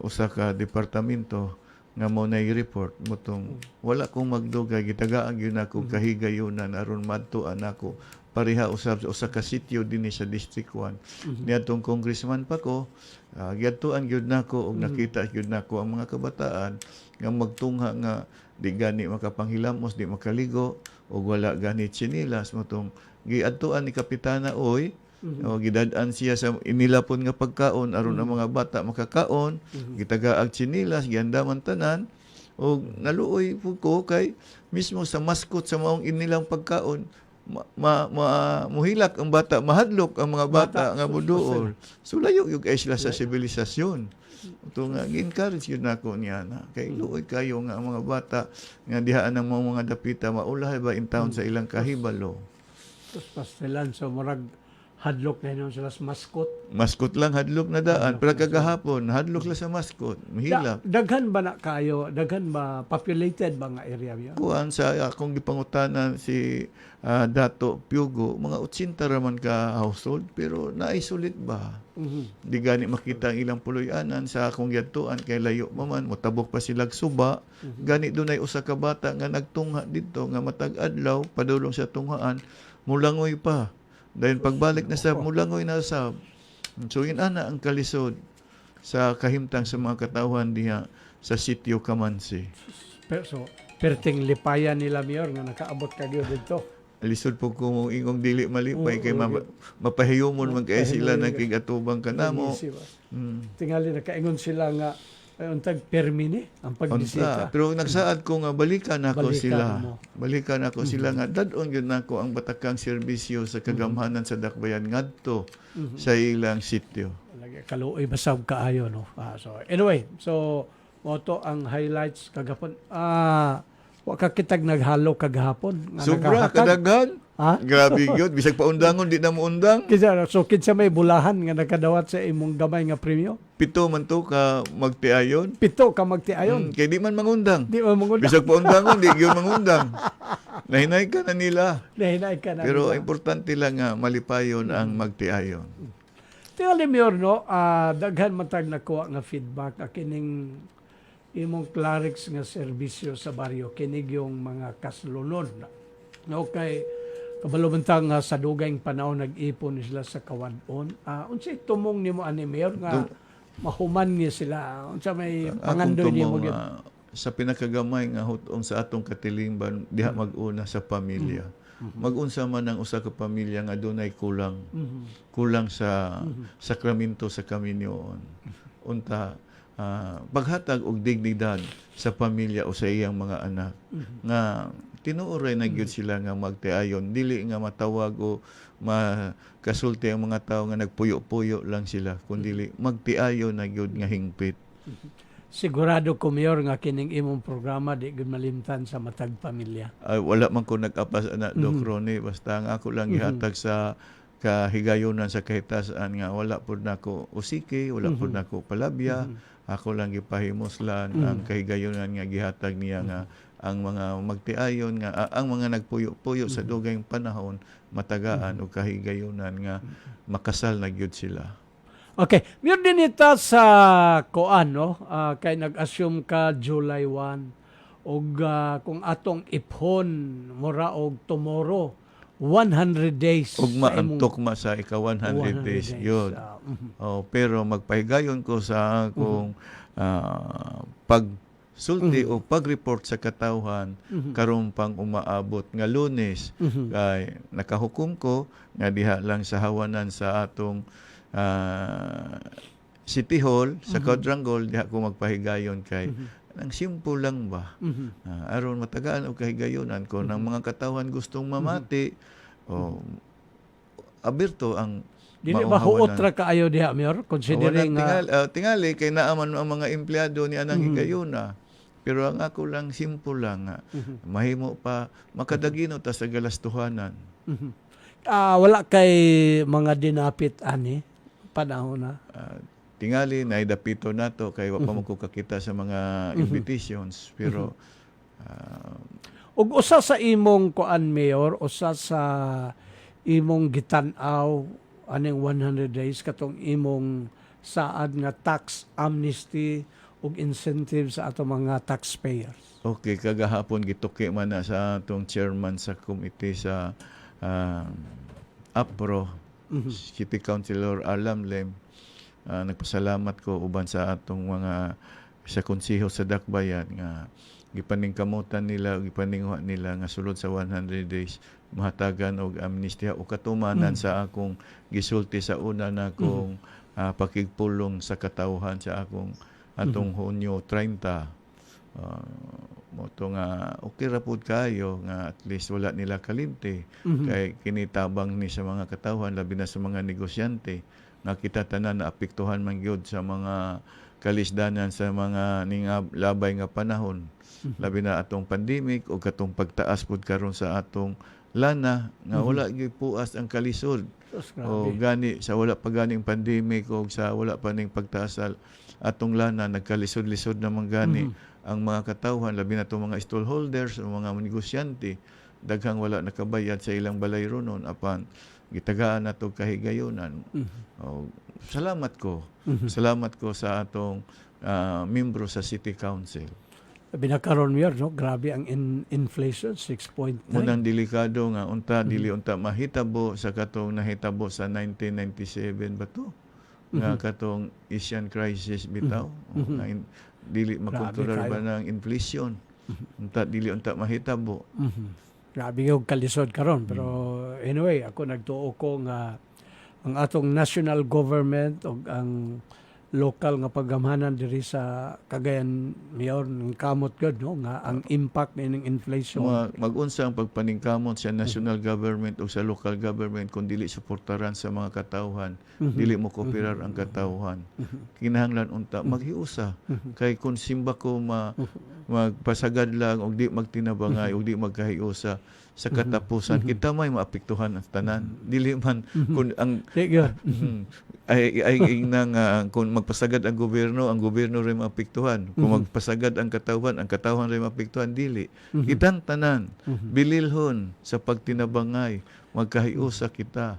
usa ka departamento nga mo na report motong wala kong magdugay gitagaan gyud nako kahigayunan aron madtuan nako pareha usab sa usa ka sitio dinhi sa District 1 niadtong congressman pa ko giadtuan gyud nako og nakita gyud nako ang mga kabataan nga magtungha nga di gani makapanghilamos di makaligo og wala gani tsinilas motong giadtuan ni kapitana oy o gidad-an siya sa inilapon nga pagkaon aron ang mga bata makakaon gitagaag tsinilas giandaman tanan og naluoy pud ko kay mismo sa maskot sa maong inilang pagkaon muhilak ang bata mahadlok ang mga bata nga moduol so layo gyud kay sila sa sibilisasyon ito nga gi-encourage yun nako niya na kay luoy kayo nga ang mga bata nga dihaan ang mga dapita maulahay ba in town sa ilang kahibalo. Tapos pastilan so murag hadlok na yun sila sa maskot. Maskot lang, hadlok na daan. Pero kagahapon, hadlok lang sa maskot. Mahilap. Daghan ba na kayo? Daghan ba? Populated ba nga area yun? Kuan sa akong gipangutanan si Dato Piugo, mga 80 raman ka household, pero na-isolate ba? Di gani makita ang ilang puloy-anan sa akong yatuan kay layo maman, motabok pa sila suba. Gani dunay usa ka bata nga nagtungha dito, nga matag adlaw, padulong sa tunghaan, mulangoy pa. Dahil pagbalik na sa mulangoy na sa so yun ana ang kalisod sa kahimtang sa mga katawhan diha sa sitio Kamansi. So, perting lipayan nila, Mayor, nga nakaabot kayo dito. Lisod po ko ingong dili malipay kay Oo, mapahiyumon man kay sila Mapahiyumon. nakigatubang kanamo. Tingali nakaingon sila nga untag permine ang pagbisita. Pero nagsaad ko nga balikan ako Balikan sila. mo. Balikan ako sila nga dadon gyud nako ang batakang serbisyo sa kagamhanan sa dakbayan ngadto sa ilang sityo. Lagi kaluoy basab kaayo no. So anyway, so moto ang highlights kagapon. Wa ka kitag naghalo kagahapon nga Sobra nakahatag. kadaghan. Ha? Grabe gyud bisag paundangon di na mo undang. So kinsa may bulahan nga nakadawat sa imong gamay nga premyo? 7 man to ka magtiayon. 7 ka magtiayon. Kay di man mangundang. Di man mangundang. Bisag paundangon di gyud mangundang. Nahinay ka na nila. Nahinay ka na Pero nila. importante lang nga malipayon ang magtiayon. Tingali Mayor no, daghan matag nakuha nga feedback kining imong Clarix nga serbisyo sa baryo kinig yung mga kaslunod. No kay kabalo bantang sa dugayng panahon nag-ipon sila sa Kawadon. Unsay tumong nimo ani Mayor nga mahuman niya sila? Unsa may pangandoy nimo gyud? Sa pinakagamay nga hutong sa atong katilingban diha mag-una sa pamilya. Mag-unsa man ang usa ka pamilya nga dunay kulang sa sakramento sa kaminyoon. Unta paghatag og dignidad sa pamilya o sa iyang mga anak nga tinuoray na gyud sila nga magtiayon, dili nga matawag o makasulti ang mga tao nga nagpuyo-puyo lang sila, kundi magtiayon na gyud nga hingpit. Sigurado ko Mayor nga kining imong programa di gyud malimtan sa matag pamilya. Wala man ko nag-apas na Doc Ronnie, basta nga ako lang gihatag sa kahigayonan sa kahitasan nga wala pud nako usiki, wala pud nako palabya. Ako lang gipahimoslan ang kahigayonan nga gihatag niya nga ang mga magtiayon nga ang mga nagpuyo-puyo sa dugayng panahon matagaan og kahigayonan nga makasal na gyud sila. Okay, Mayor dinita sa koan no, kay nag-assume ka July 1 og kung atong iphon mura og tomorrow 100 days ug sa imong- maantok ma sa ika 100 days yun. Pero magpahigayon ko sa akong pagsulti o pag-report sa katawhan karon pang umaabot nga Lunes kay nakahukom ko nga diha lang sa hawanan sa atong City Hall sa Quadrangle diha ko magpahigayon kay ang simple lang ba aron matagaan og kahigayonan ko ng mga katawhan gustong mamati o aberto ang Dili ba huot ra kaayo diha Mayor considering tingali kay naaman ang mga empleyado ni anang higayuna. Pero ang ako lang simple lang mahimo pa makadagino ta sa galastuhanan. Wala kay mga dinapit ani panahon na. Tingali naidapito nato kay wa pa mo ko kakita sa mga invitations pero ug usa sa imong kuan Mayor, usa sa imong gitan-aw aning 100 days katong imong saad nga tax amnesty ug incentive sa ato mga taxpayers. Okay, kagahapon gituki man na sa atong chairman sa committee sa APRO, City Councilor Alam Lem. Nagpasalamat ko uban sa atong mga sa konseho sa Dakbayan nga gipaningkamutan nila o gipaningwa nila nga sulod sa 100 days mahatagan og amnesty o katumanan sa akong gisulti sa una na akong pakigpulong sa katawhan sa akong atong Hunyo 30. Moto nga okay ra pud kayo nga at least wala nila kalimti kay kinitabang ni sa mga katawhan labi na sa mga negosyante nga kita tanan na apektuhan man gyud sa mga kalisdanan sa mga labay nga panahon labi na atong pandemic o katong pagtaas pud karon sa atong lana nga wala gyud puas ang kalisod o gani sa wala pa ganing pandemic o sa wala pa ning pagtaas sa atong lana nagkalisod-lisod naman gani ang mga katawhan labi na itong mga stallholders o mga negosyante daghang wala nakabayad sa ilang balay ronon apan gitagaan nato kahigayonan. Salamat ko sa atong membro sa City Council. Binakaron Mayor no, grabe ang inflation 6.9. Munang delikado nga unta dili unta mahitabo sa katong nahitabo sa 1997 ba to? nga katong Asian crisis bitaw. Nga dili makontrolar ba ng inflation. Unta dili unta mahitabo. Grabe yung kalisod karon, pero anyway, ako nagtuo ko nga ang atong national government o ang local nga paggamhanan diri sa Cagayan Mayor ng kamot gud no nga ang impact ning inflation. Mag-unsa ang pagpaningkamot sa national government o sa local government kung dili suportaran sa mga katawhan, dili mo kooperar ang katawhan. Kinahanglan unta maghiusa kay kung simba ko magpasagad lang og di magtinabangay og di magkahiusa sa katapusan kita may maapektuhan ang tanan. Dili man kun ang ay nang kung magpasagad ang gobyerno rin maapektuhan. Kung magpasagad ang katawhan rin maapektuhan. Dili. Kitang tanan, bililhon sa pagtinabangay, magkahiusa kita.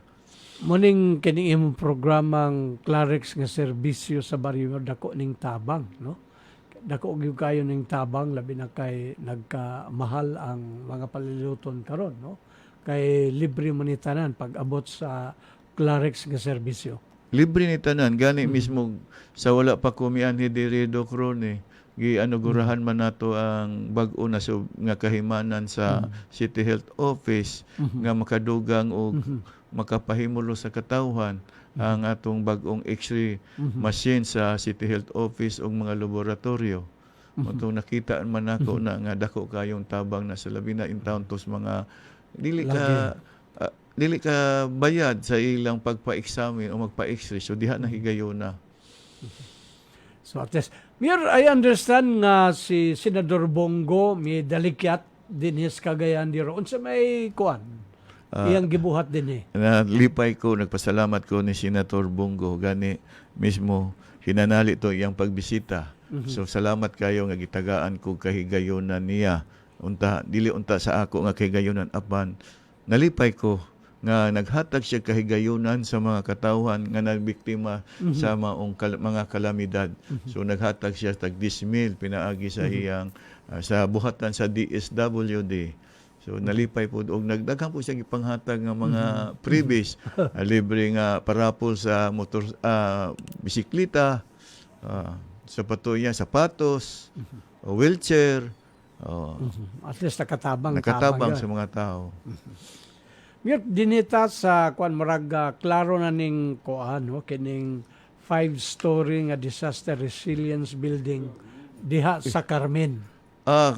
Muning kining imong programang Clarex nga serbisyo sa baryo dako ning tabang, no? Dako gyud kayo ning tabang labi na kay nagkamahal ang mga paliluton karon, no? Kay libre mo ni tanan pag abot sa Clarex nga serbisyo. Libre ni tanan gani mismo sa wala pa kumianhi diri Doc Ronnie gianugurahan man nato ang bag-o na nga kahimanan sa City Health Office nga makadugang og makapahimulo sa katawhan ang atong bag-ong X-ray machine sa City Health Office ug mga laboratorio. Kung nakita man nako na nga dako kayong tabang na sa labi na in town tos mga dili ka bayad sa ilang pagpa-examine o magpa-X-ray, so diha na higayon na. So at least, Mayor, I understand nga si Senador Bongo may dalikyat din his Cagayan di roon sa may kuan. Iyang gibuhat din Nalipay ko, nagpasalamat ko ni Senator Bongo gani mismo hinanali to iyang pagbisita. So salamat kayo nga gitagaan ko kahigayonan niya. Dili unta sa ako nga kahigayonan apan nalipay ko nga naghatag siya kahigayonan sa mga katawhan nga nagbiktima sa mga kalamidad. So naghatag siya tag 10,000 pinaagi sa iyang sa buhatan sa DSWD. So nalipay po og nagdaghan po siya gipanghatag nga mga freebies, libre nga parapol sa motor bisikleta, sa patuya sapatos, wheelchair. At least nakatabang sa mga tao. Mir dinita sa kuan murag klaro na ning kuan no kining 5-story nga disaster resilience building diha sa Carmen.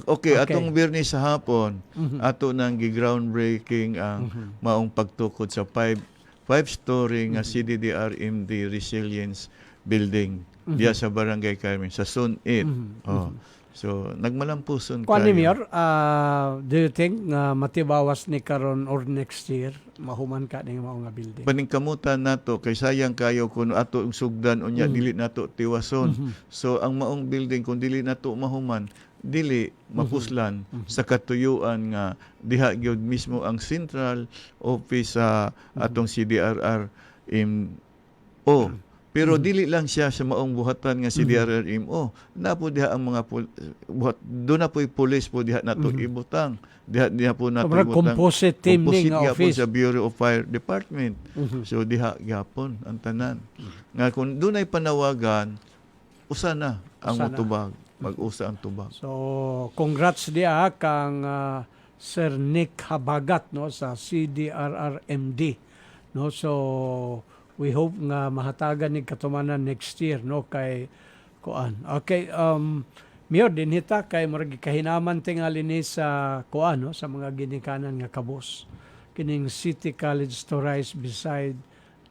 Okay. Atong Biyernes sa hapon ato nang gi-groundbreaking ang maong pagtukod sa 5-story nga CDDR-MD resilience building diha sa Barangay Carmen sa Zone 8. So, nagmalampuson kayo. Kuan ni Mayor, do you think matibawas ni karon or next year mahuman ka ning mao nga building? Paningkamutan nato kay sayang kayo kung ato ang sugdan unya dili nato tiwason. So ang maong building kung dili nato mahuman, dili mapuslan sa katuyuan nga diha gyud mismo ang central office sa atong CDRR-MO. Pero dili lang siya sa maong buhatan nga CDRR-MO. Napo diha ang mga do na po'y police po diha nato ibutang. Diha po nato ibutang. Composite team ning office sa Bureau of Fire Department. So diha gyapon ang tanan. Nga kung dunay panawagan, usa na ang mutubag. Mag-usa ang tubag. So congrats diha kang Sir Nick Habagat no sa CDRR-MD. No, so we hope nga mahatagan ni katumanan next year no kay kuan. Okay, Mayor dinhita kay murag kahinaman tingali ni sa kuan no sa mga ginikanan nga kabos. Kining City College to rise beside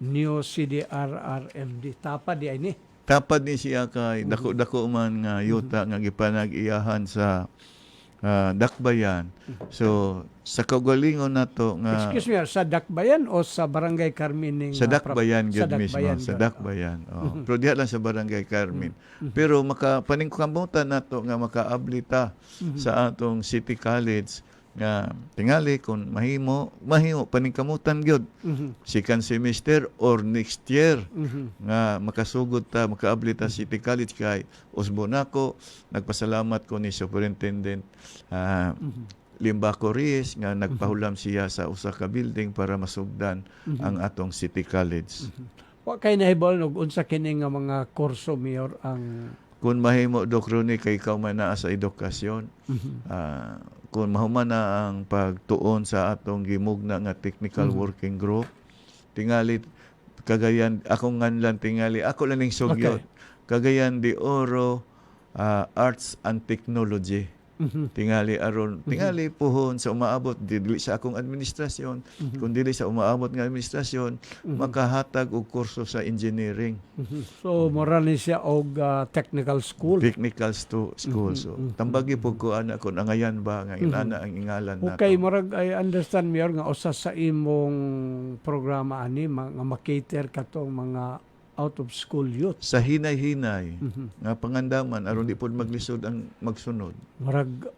new CDRR-MD. Tapad di ay ni. Tapad ni siya kay dako-dako man nga yuta nga gipanag-iyahan sa Dakbayan. So sa kaugalingon nato nga excuse me, sa Dakbayan o sa Barangay Carmen ning sa Dakbayan gyud mismo, sa Dakbayan. Pero diha lang sa Barangay Carmen. Pero paningkamutan nato nga makaablita sa atong City College nga tingali kung mahimo paningkamutan gyud second semester or next year nga makasugod ta makaablita City College kay Osbonaco. Nagpasalamat ko ni Superintendent Limbaco Reyes nga nagpahulam siya sa usa ka building para masugdan ang atong City College. Wa kay nahibal og unsa kini nga mga kurso, Mayor, ang Kung mahimo, Doc Ronnie, kay ikaw man naa sa edukasyon, kung mahuman na ang pagtuon sa atong gimugna nga technical working group, tingali, Cagayan, ako nganlan tingali, ako lang ning sugyot. Cagayan de Oro, Arts and Technology. Tingali aron, tingali puhon sa umaabot dili sa akong administrasyon, kung dili sa umaabot nga administrasyon, makahatag og kurso sa engineering. So mora ni siya og technical school. Technical school. So tambagi pug ko ana kon angayan ba nga inana ang ingalan nato. Okay, murag I understand, Mayor, nga usa sa imong programa ani nga makater katong mga out of school youth. Sa hinay-hinay nga pangandaman aron di pod maglisod ang magsunod. Murag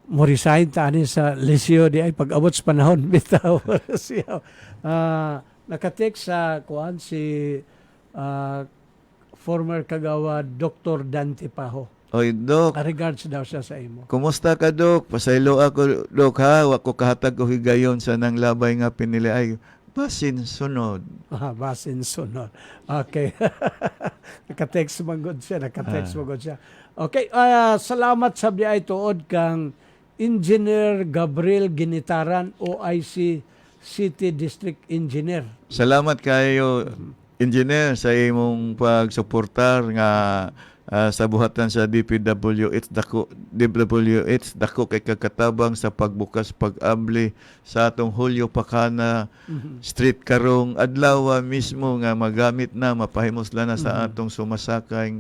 mo resign ta ani sa Liceo di ay pag-abot sa panahon bitaw siya. Nakatext sa kuan si former kagawad Dr. Dante Paho. Oy, Doc. Regards daw siya sa imo. Kumusta ka, Doc? Pasaylo ako, Doc, ha? Wa ko kahatag ko higayon sa nang labay nga pinili ay basin sunod. Basin sunod. Okay. Naka-text magod siya. Okay. Salamat sa ay tuod kang Engineer Gabriel Ginitaran, OIC City District Engineer. Salamat kayo, Engineer, sa imong pagsuportar nga sa buhatan sa DPWH dako kay kakatabang sa pagbukas pag-abli sa atong Julio Pacana Street karong adlaw mismo nga magamit na mapahimosla na sa atong sumasakay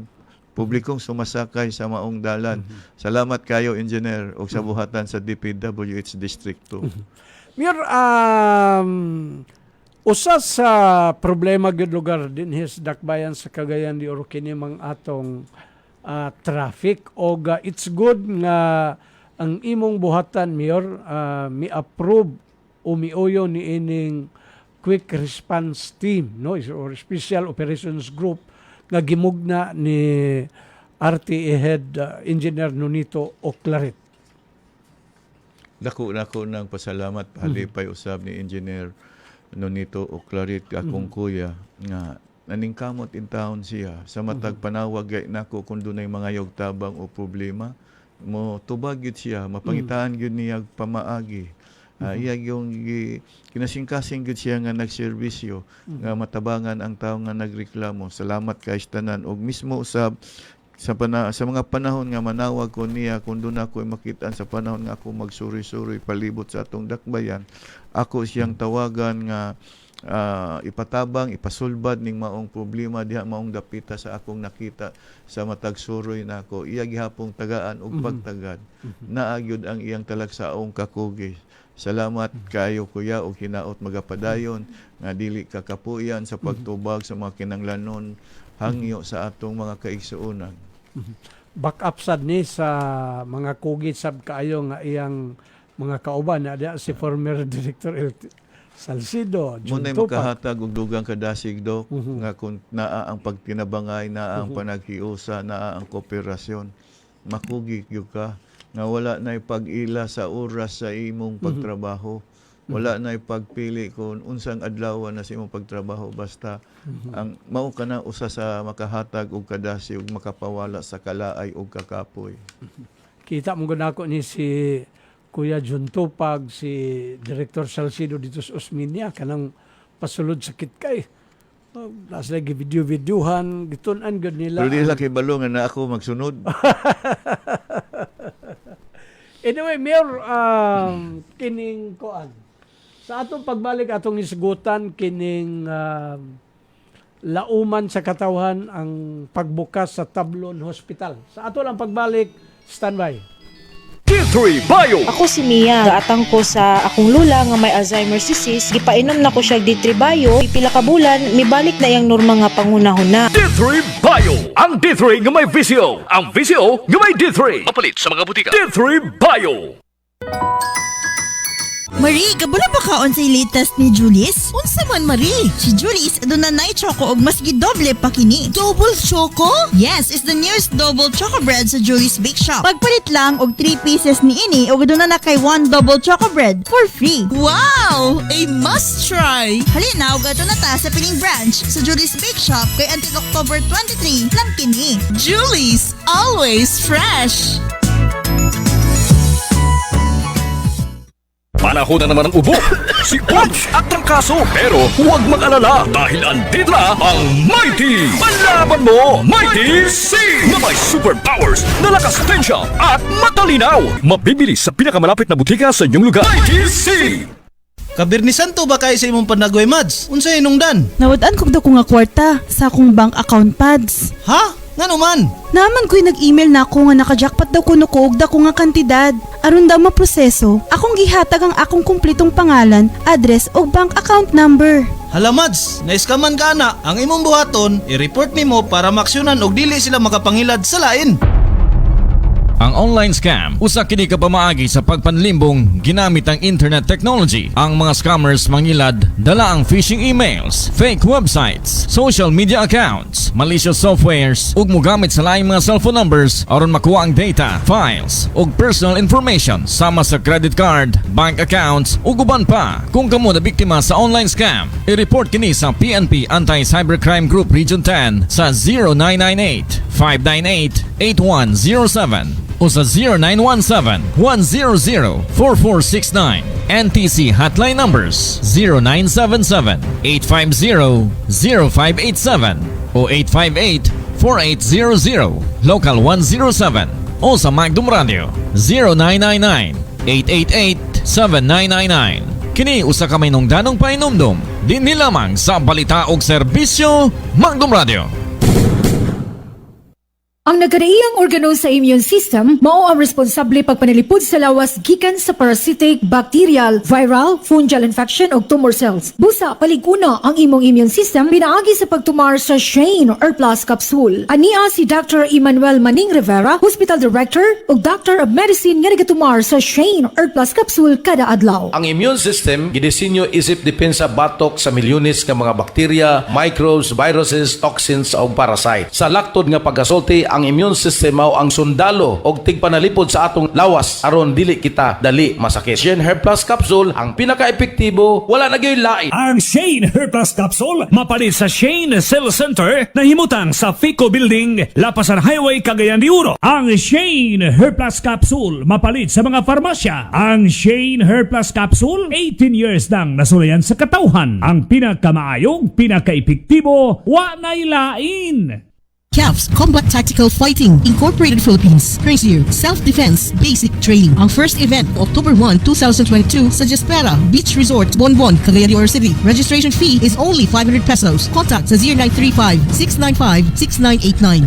publikong sumasakay sa maong dalan. Salamat kayo, Engineer, og sa buhatan sa DPWH District 2. Mayor, usa sa problema gyud lugar din his dakbayan sa Cagayan de Oro kini mang atong traffic og it's good nga ang imong buhatan, Mayor, mi-approve o miuyo ni ining quick response team, no, or special operations group nga gimugna ni RTA head Engineer Nonito Oclaret. Dako nang pasalamat halipay usab ni Engineer Nonito Oclaret akong kuya nga naningkamot in town siya sa matag panawag nako kung dunay mga yogtabang o problema mo tubag gyud siya mapangitaan gyud niya pamaagi iyag yung kinasingkasing gyud siya nga nagserbisyo nga matabangan ang tawo nga nagreklamo. Salamat kay tanan og mismo usab sa mga panahon nga manawag ko niya kung doon ako makitaan sa panahon nga ako magsuri-suri palibot sa atong dakbayan, ako siyang tawagan nga ipatabang, ipasulbad ning maong problema diha maong dapita sa akong nakita sa matag suroy nako. Iya gihapong tagaan og pagtagad. Naagyod ang iyang talagsaong kakugis. Salamat kayo, kuya, og hinaot magapadayon nga dili ka kapuyan sa pagtubag sa mga kinanglanon hangyo sa atong mga kaigsuonan. Back up sad ni sa mga kugit sab kaayo nga iyang mga kauban na si former Director Salcido, Munay makahatag og dugang kadasig, Dok, nga kung naa ang pagtinabangay, naa ang panaghiusa, naa ang kooperasyon, makugi gyud ka nga wala na pag-ila sa oras sa imong pagtrabaho. Wala na pagpili kung unsang adlaw na sa imong pagtrabaho, basta ang mao ka na usa sa makahatag og kadasi ug makapawala sa kalaay ug kakapoy. Kita mo gunako ni si Kuya John Tupag, si Director Salcido dito sa Osminia, kanang pasulod sakit kay. Nasa lagi video-videohan, gitunan gud nila. Pero di lang kay balo nga na ako magsunod. Anyway, Mayor, kining koan. Sa atong pagbalik atong isgutan kining lauman sa katawhan ang pagbukas sa Tablon Hospital. Sa ato lang pagbalik, standby. D3 Bio. Ako si Mia. Gaatang ko sa akong lula nga may Alzheimer's disease. Gipainom na ko siya D3 Bio. Pila ka bulan, mibalik na yang norma nga pangunahon na. D3 Bio. Ang D3 nga may visio. Ang visio nga may D3. Mapalit sa mga butika. D3 Bio. Marie, kabula ba kaon sa latest ni Julius? Unsa man, Marie? Si Julius aduna na choco og mas gidoble pa kini. Double choco? Yes, is the newest double choco bread sa Julius Bake Shop. Pagpalit lang og 3 pieces ni ini og aduna na kay 1 double choco bread for free. Wow! A must try! Halina og ato na ta sa piling branch sa Julius Bake Shop kay until October 23 lang kini. Julie's, always fresh! Panahon na naman ang ubo, si Punch at Trangkaso. Pero huwag mag-alala dahil andito na ang Mighty! Palaban mo, Mighty C! Na may superpowers na lakas tensya at matalinaw. Mabibili sa pinakamalapit na butika sa inyong lugar. Mighty C! Kabirnisan to ba kayo sa imong panagway, Mads? Unsa inungdan? Nawad-an kog daw ko nga kwarta sa akong bank account pads. Ha? Nga naman? Naman ko'y nag-email na ako nga naka-jackpot daw kuno ko og dako nga kantidad. Aron daw maproseso, akong gihatag ang akong kumplitong pangalan, address o bank account number. Hala, Mads, naiskaman ka na. Ang imong buhaton, i-report nimo para maksyonan og dili sila makapangilad sa lain. Ang online scam, usa kini ka pamaagi sa pagpanlimbong ginamit ang internet technology. Ang mga scammers mangilad dala ang phishing emails, fake websites, social media accounts, malicious softwares ug mogamit sa laing mga cellphone numbers aron makuha ang data, files ug personal information sama sa credit card, bank accounts ug uban pa. Kung kamo na biktima sa online scam, i-report kini sa PNP Anti-Cybercrime Group Region 10 sa 0998-598-8107 o sa 0917-100-4469. NTC hotline numbers 0977-850-0587 o 858-4800, local 107 o sa Magdum Radio 0999-888-7999. Kini usa ka may nungdanong painumdum dinhi lamang sa balita og serbisyo Magdum Radio. Ang nagkaraiyang organo sa immune system mao ang responsable pagpanalipod sa lawas gikan sa parasitic, bacterial, viral, fungal infection o tumor cells. Busa paliguna ang imong immune system pinaagi sa pagtumar sa Shane or Plus Capsule. Ania si Dr. Emmanuel Maning Rivera, Hospital Director ug Doctor of Medicine nga nagatumar sa Shane or Plus Capsule kada adlaw. Ang immune system gidisenyo isip depensa batok sa milyones nga mga bakterya, microbes, viruses, toxins ug parasite. Sa laktod nga pagasulti, ang immune system mao ang sundalo og tigpanalipod sa atong lawas aron dili kita dali masakit. Shane Hair Plus Capsule ang pinaka-epektibo, wala na gyud lain. Ang Shane Hair Plus Capsule mapalit sa Shane Cell Center na himutang sa Fico Building, Lapasan Highway, Cagayan de Oro. Ang Shane Hair Plus Capsule mapalit sa mga farmasya. Ang Shane Hair Plus Capsule 18 years nang nasulayan sa katawhan. Ang pinakamaayong, pinaka-epektibo, wa nay lain. CAFS Combat Tactical Fighting Incorporated Philippines brings you Self-Defense Basic Training. Ang first event, October 1, 2022 sa Jaspera Beach Resort, Bonbon, Cagayan de Oro City. Registration fee is only 500 pesos. Contact sa 0935-695-6989.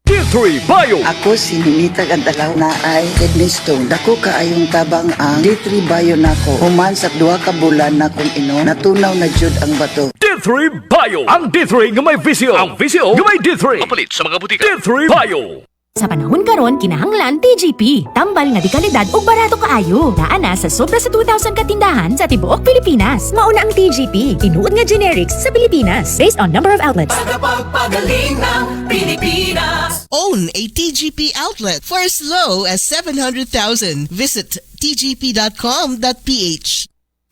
D3 Bio. Ako si Ninita Gantalaw na ay kidney stone. Dako kaayong tabang ang D3 Bio nako. Human sa 2 ka bulan na kung ino, natunaw na jud ang bato. D3 Bio. Ang D3 nga may visyo. Ang visyo nga may D3. Mapalit sa mga butika. D3 Bio. Sa panahon karon kinahanglan TGP, tambal nga di kalidad ug barato kaayo. Naa na sa sobra sa 2,000 katindahan sa tibuok Pilipinas. Mauna ang TGP, tinuod nga generics sa Pilipinas based on number of outlets. Pagpagaling ng Pilipinas. Own a TGP outlet for as low as 700,000. Visit tgp.com.ph.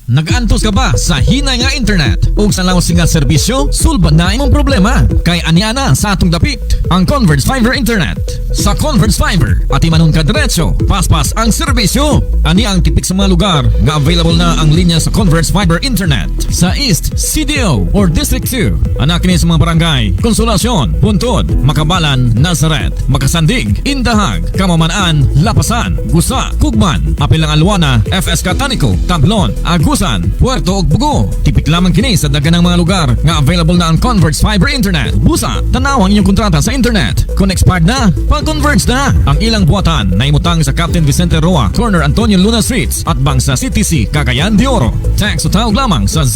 Nag-antos ka ba sa hinay nga internet ug sa lawas nga serbisyo? Sulbad na imong problema kay aniana sa atong dapit ang Converge Fiber Internet. Sa Converge Fiber, ati manon ka diretso, paspas ang serbisyo. Ani ang tipik sa mga lugar nga available na ang linya sa Converge Fiber Internet. Sa East, CDO or District 2, anak ni sa mga barangay, Consolacion, Puntod, Makabalan, Nazaret, Makasandig, Indahag, Kamamanaan, Lapasan, Gusa, Kugman, Apilang Alwana, FS Catanico, Tablon, Agus Agusan, Puerto ug Bugo. Tipik lamang kini sa daganang mga lugar nga available na ang Converge Fiber Internet. Busa, tanaw ang inyong kontrata sa internet. Kung expired na, pag-converge na. Ang ilang buwatan na imutang sa Captain Vicente Roa, Corner Antonio Luna Streets at Bangsa CTC, Cagayan de Oro. Text o tawag lamang sa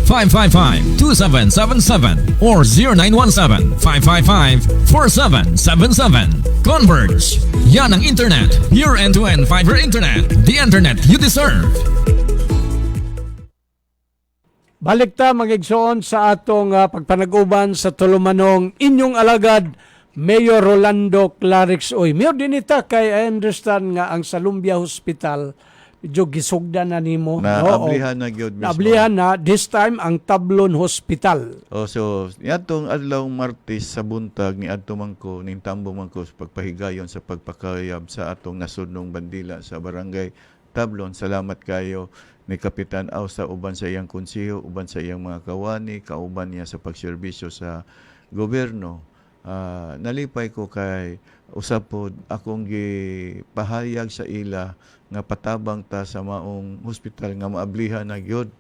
0917-555-2777 or 0917-555-4777. Converge. Yan ang internet. Your end-to-end fiber internet. The internet you deserve. Balik ta magigsoon sa atong pagpanag-uban sa tulumanong inyong alagad Mayor Rolando Clarix Uy. Mayor dinita kay I understand nga ang Salumbia Hospital medyo gisugdan na nimo. Naablihan na gyud mismo. Naablihan na this time ang Tablon Hospital. So yatong adlaw Martes sa buntag ni adto man ko ning tambo man ko pagpahigayon sa pagpakayab sa atong nasudnong bandila sa barangay Tablon. Salamat kayo ni Kapitan Aw sa uban sa iyang konseho, uban sa iyang mga kawani, kauban niya sa pagserbisyo sa gobyerno. Nalipay ko kay usap pod akong gipahayag sa ila nga patabang ta sa maong hospital nga maablihan na gyud.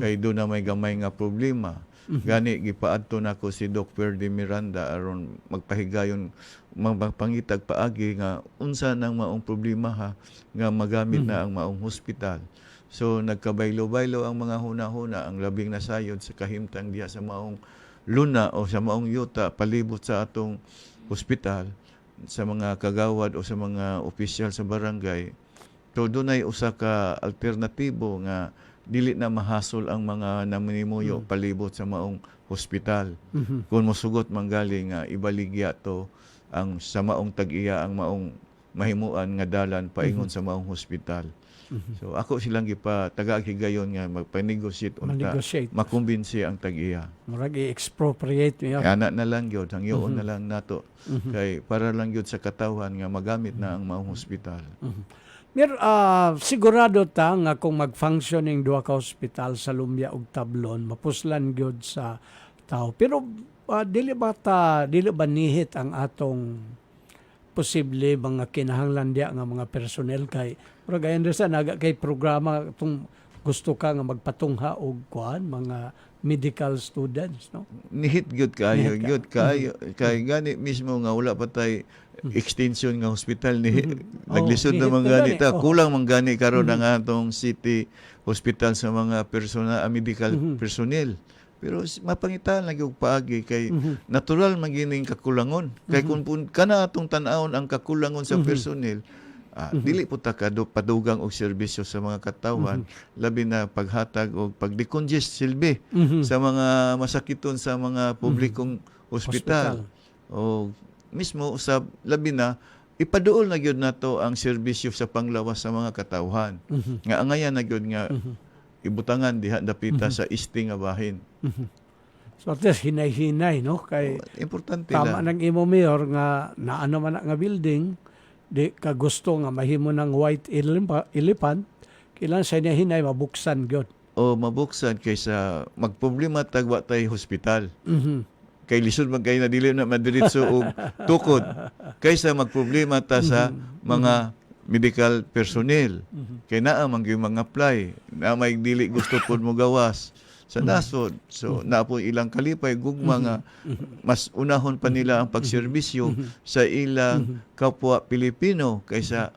Kay do na may gamay nga problema. Gani gipaadto nako si Dr. De Miranda aron magpahigayon magpangitag paagi nga unsa nang maong problema ha nga magamit na ang maong hospital. So nagkabaylo-baylo ang mga huna-huna ang labing nasayod sa kahimtang diha sa maong luna o sa maong yuta palibot sa atong hospital sa mga kagawad o sa mga opisyal sa barangay. So dunay usa ka alternatibo nga dili na mahasol ang mga naminimuyo palibot sa maong hospital. Kung mosugot manggali nga ibaligya to ang sa maong tag-iya ang maong mahimuan nga dalan paingon sa maong hospital. So ako silang gipatagag-higayon nga magpa-negotiate unta makumbinsi ang tag-iya. Murag i-expropriate niya. Ana na lang gyud ang iyon na lang nato. Kay para lang gyud sa katawan nga magamit na ang maong hospital. Sigurado ta nga kung mag-functioning duha ka hospital sa Lumbia ug Tablon mapuslan gyud sa tao. Pero dili ba nihit ang atong posible mga kinahanglan diya nga mga personnel kay pero gayon sa naga kay programa tung gusto ka nga magpatungha og kuan mga medical students no nihit gyud kayo kay gani mismo nga wala pa tay extension nga hospital ni naglisod na man gani ta kulang man gani karon ang atong city hospital sa mga medical personnel. Pero mapangitan lagi og paagi kay natural magining kakulangon. Kay kung kana atong tan-awon ang kakulangon sa personnel, dili po ta padugang og serbisyo sa mga katawan, labi na paghatag og pagdecongest silbi sa mga masakiton sa mga publikong hospital. O mismo usab labi na ipaduol na gyud nato ang serbisyo sa panglawas sa mga katawhan. Nga angayan na gyud nga ibutangan diha dapita sa isti nga bahin. So at least hinay-hinay no kay importante tama nang imo mayor nga naano man nga building di ka gusto nga mahimo ng white elephant kailan sa hinay mabuksan gyud. O mabuksan kaysa magproblema tagwa tay hospital. Kay lisod man kay na dili na madiretso og tukod kaysa magproblema ta sa mga medical personnel. Kay naa man gyud mga apply na may dili gusto pud mo gawas sa nasod. So na po ilang kalipay gugma nga mas unahon pa nila ang pagserbisyo sa ilang kapwa Pilipino kaysa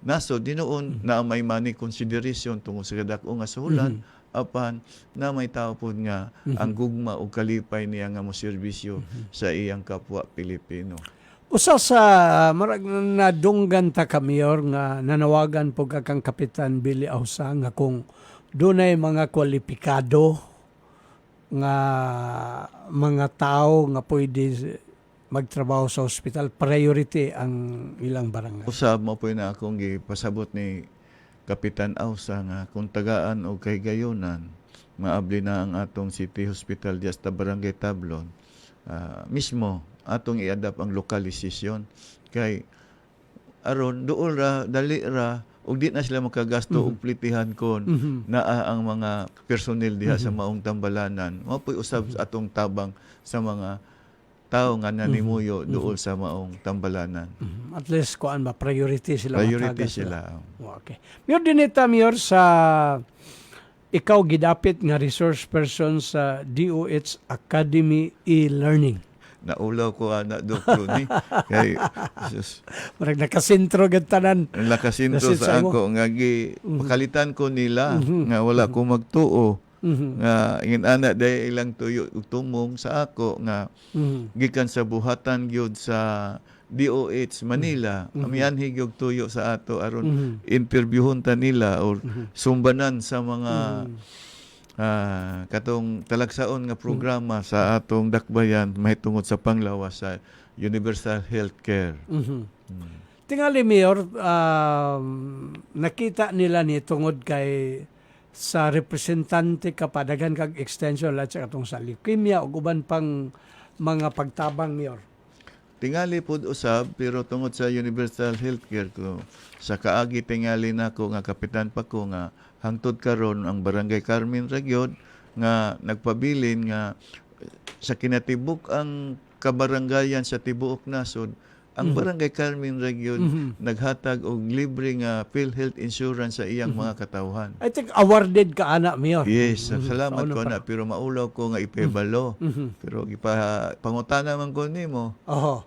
nasod dinuon na may money consideration tungod sa kadako nga suhulan apan na may tao po nga ang gugma o kalipay niya nga mo serbisyo sa iyang kapwa Pilipino. Usa sa marag nadunggan ta ka mayor nga nanawagan po kang Kapitan Billy Ausa nga kung dunay mga kwalipikado nga mga tao nga pwede magtrabaho sa ospital, priority ang ilang barangay. Usab mo po na akong gipasabot ni Kapitan Ausa nga kung tagaan o kay gayonan maabli na ang atong City Hospital diya sa Barangay Tablon. Mismo atong i-adapt ang localization kay aron duol ra dali ra ug di na sila makagasto og plitihan kon naa ang mga personnel diha sa maong tambalanan. Mao po'y usab atong tabang sa mga tao nga nanimuyo dool sa maong tambalanan. At least kuan ba priority sila Priority matagas sila. Okay. Mayor dinita Mayor sa ikaw gidapit nga resource person sa DOH Academy e-learning. Naulaw ko ana doktor ni kay sus, Marag nakasentro gid tanan. nakasintro sa ako nga pakalitan ko nila nga wala ko magtuo. Nga ingana day ilang tuyo tumong sa ako nga gikan sa buhatan gyud sa DOH Manila amianhi gyud tuyo sa ato aron interviewon ta nila or sumbanan sa mga katong talagsaon nga programa sa atong dakbayan mahitungod sa panglawas sa universal healthcare. Tingali Mayor, nakita nila ni tungod kay sa representante kapadagan kag extension lahat sa katong sa leukemia ug uban pang mga pagtabang Mayor. Tingali pod usab pero tungod sa universal healthcare ko sa kaagi tingali nako nga kapitan pa ko nga hangtod karon ang Barangay Carmen Ragyod nga nagpabilin nga sa kinatibuk ang kabarangayan sa tibuok nasod ang Barangay Carmen Ragyod naghatag og libre nga PhilHealth insurance sa iyang mga katawhan. I think awarded ka ana Mayor. Yes, salamat ko na pero maulaw ko nga ipebalo. Pero pangutana man ko nimo. Oho.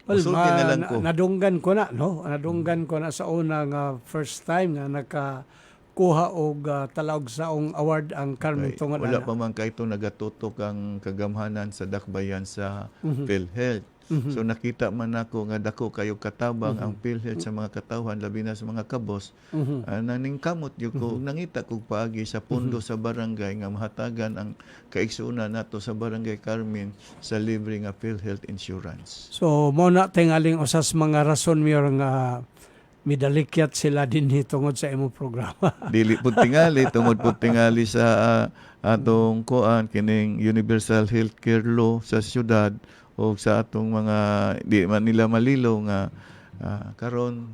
Well, Masulti na lang ko. nadunggan ko na, no? Nadunggan ko na sa unang first time nga nakakuha og talaog saong award ang Carmen tungod Wala ana. pa man kay ito nagatutok ang kagamhanan sa dakbayan sa PhilHealth. So nakita man ako nga dako kayo katabang ang PhilHealth sa mga katawhan labi na sa mga kabos. Naningkamot yung ko nangita kog paagi sa pundo sa barangay nga mahatagan ang kaigsunan nato sa Barangay Carmen sa libre nga PhilHealth insurance. So mo na tingaling usas mga rason Mayor nga midalikyat sila din tungod sa imong programa. Dili pud tingali tungod pud tingali sa atong kuan kining universal healthcare law sa syudad o sa atong mga di man nila malilo nga karon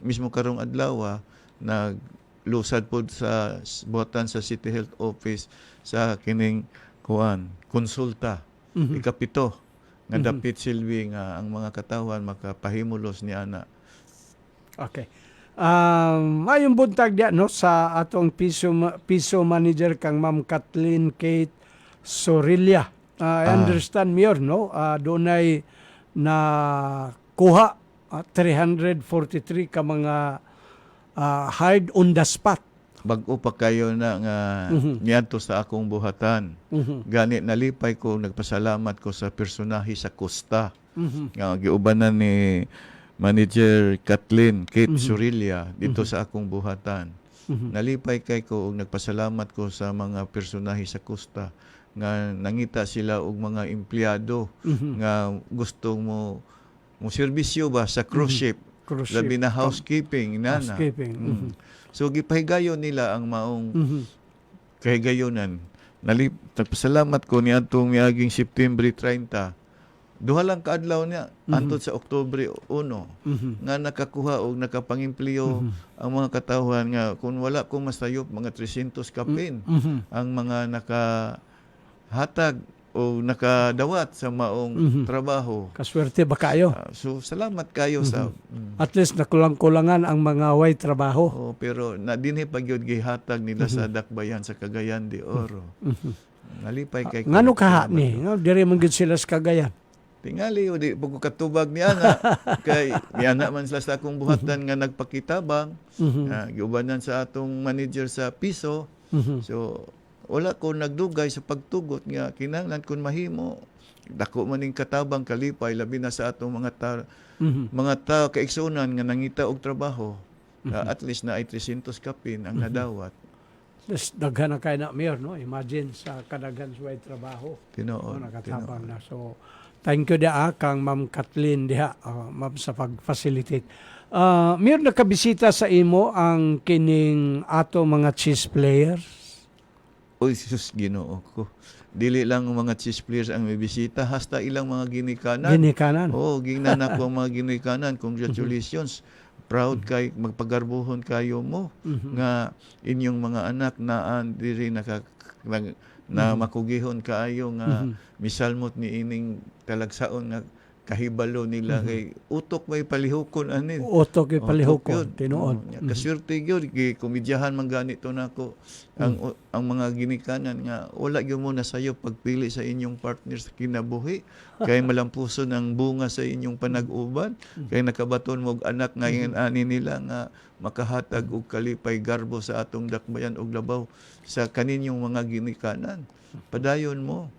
mismo karong adlaw naglusad pod sa buhatan sa City Health Office sa kining kuan konsulta ikapito nga dapit silbi nga ang mga katawhan makapahimulos ni ana. Okay. Mayong buntag diya no sa atong piso manager kang Ma'am Kathleen Kate Sorilla. I understand Mayor no dunay na kuha 343 ka mga hard on the spot. Bag-o pa kayo na nga niadto sa akong buhatan. Gani nalipay ko nagpasalamat ko sa personahe sa Costa. Nga giubanan ni Manager Kathleen Kate Sorilla dito sa akong buhatan. Nalipay kay ko ug nagpasalamat ko sa mga personahe sa Costa nga nangita sila og mga empleyado nga gustong mo serbisyo ba sa cruise ship. Labi na housekeeping inana. So gipahigayon nila ang maong kahigayonan. Nagpasalamat ko ni atong miaging September 30. Duha lang kaadlaw niya antod sa Oktubre 1 nga nakakuha og nakapangimplyo ang mga katawhan nga kung wala ko masayop mga 300 kapin ang mga nakahatag o nakadawat sa maong trabaho. Kaswerte ba kayo? So salamat kayo sa at least nakulang-kulangan ang mga way trabaho. Pero nadinhi pagyud gihatag nila sa dakbayan sa Cagayan de Oro. Nalipay kay ngano kaha ni diri man gid sila sa Cagayan. Tingali o di pag katubag ni ana kay miana man sila sa akong buhatan nga nagpakitabang giubanan sa atong manager sa piso. So wala ko nagdugay sa pagtugot nga kinahanglan kun mahimo dako man ning katabang kalipay labi na sa atong mga tao kaigsunan nga nangita og trabaho. At least na ay 300 kapin ang nadawat. Daghan na kay na Mayor no. Imagine sa kadaghan sa trabaho. Tinuod. Nakatabang na. So thank you dia kang Ma'am Kathleen diha ma'am sa pag-facilitate. Mayor nakabisita sa imo ang kining ato mga chess players. Oy sus Ginoo ko. Dili lang mga chess players ang may bisita hasta ilang mga ginikanan. Ginikanan. Oo, gingnanak ko ang mga ginikanan. Congratulations. Proud kay magpagarbuhon kayo mo nga inyong mga anak naan diri na makugihon kaayo nga misalmot ni ining talagsaon nga kahibalo nila kay utok may palihukon ani. Utok may palihukon, tinuod. Kaswerte gyud kay komedyahan man ganito nako ang mga ginikanan nga wala gyud mo na sayo pagpili sa inyong partner sa kinabuhi kay malampuson ang bunga sa inyong panag-uban kay nakabaton mo og anak ngayon ani nila nga makahatag og kalipay garbo sa atong dakbayan og labaw sa kaninyong mga ginikanan. Padayon mo.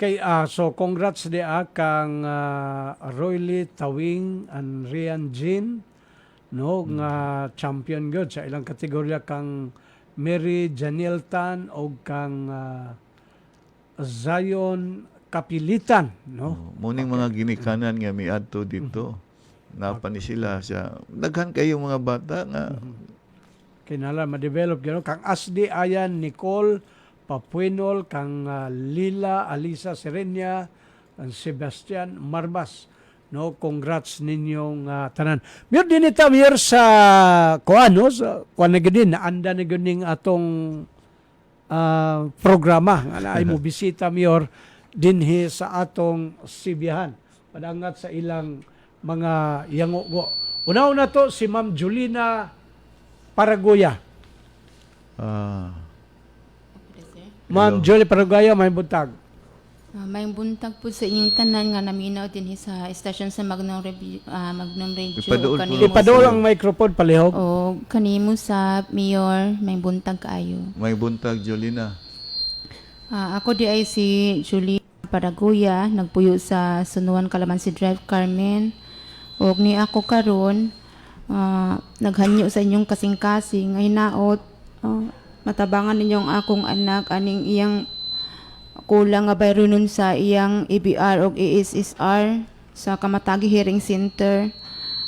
Okay, so congrats di kang Royly Tawing and Rian Jean, no, nga champion good sa ilang kategorya kang Mary Janelle Tan o kang Zion Kapilitan, no. Muning mga ginikanan nga miadto dito. Napani sila sa daghan kayo mga bata nga kinala ma-develop gano kang Asdi Ayan Nicole Papuenol, kang Lila Alisa Serenia, kang Sebastian Marbas. No, congrats ninyong tanan. Mir din ita mir sa kuano sa kuan na gid naanda na gyud atong programa nga ay mo bisita miyor dinhi sa atong Sibihan. Padangat sa ilang mga yango. Una-una to si Ma'am Julina Paraguya. Ma'am Julie Paraguaya, may buntag. May buntag po sa inyong tanan nga naminaw din sa estasyon sa Magnum Radio. Ipadool ang microphone palihog. O kanimo sa Mayor, may buntag kaayo. May buntag, Jolina. Ako di ay si Julie Paraguya, nagpuyo sa Sunuan Calamansi Drive, Carmen. O ni ako karon naghanyo sa inyong kasing-kasing ay naot matabangan ninyong akong anak aning iyang kulang nga bayro nun sa iyang EBR o ASSR sa Kamatagi Hearing Center.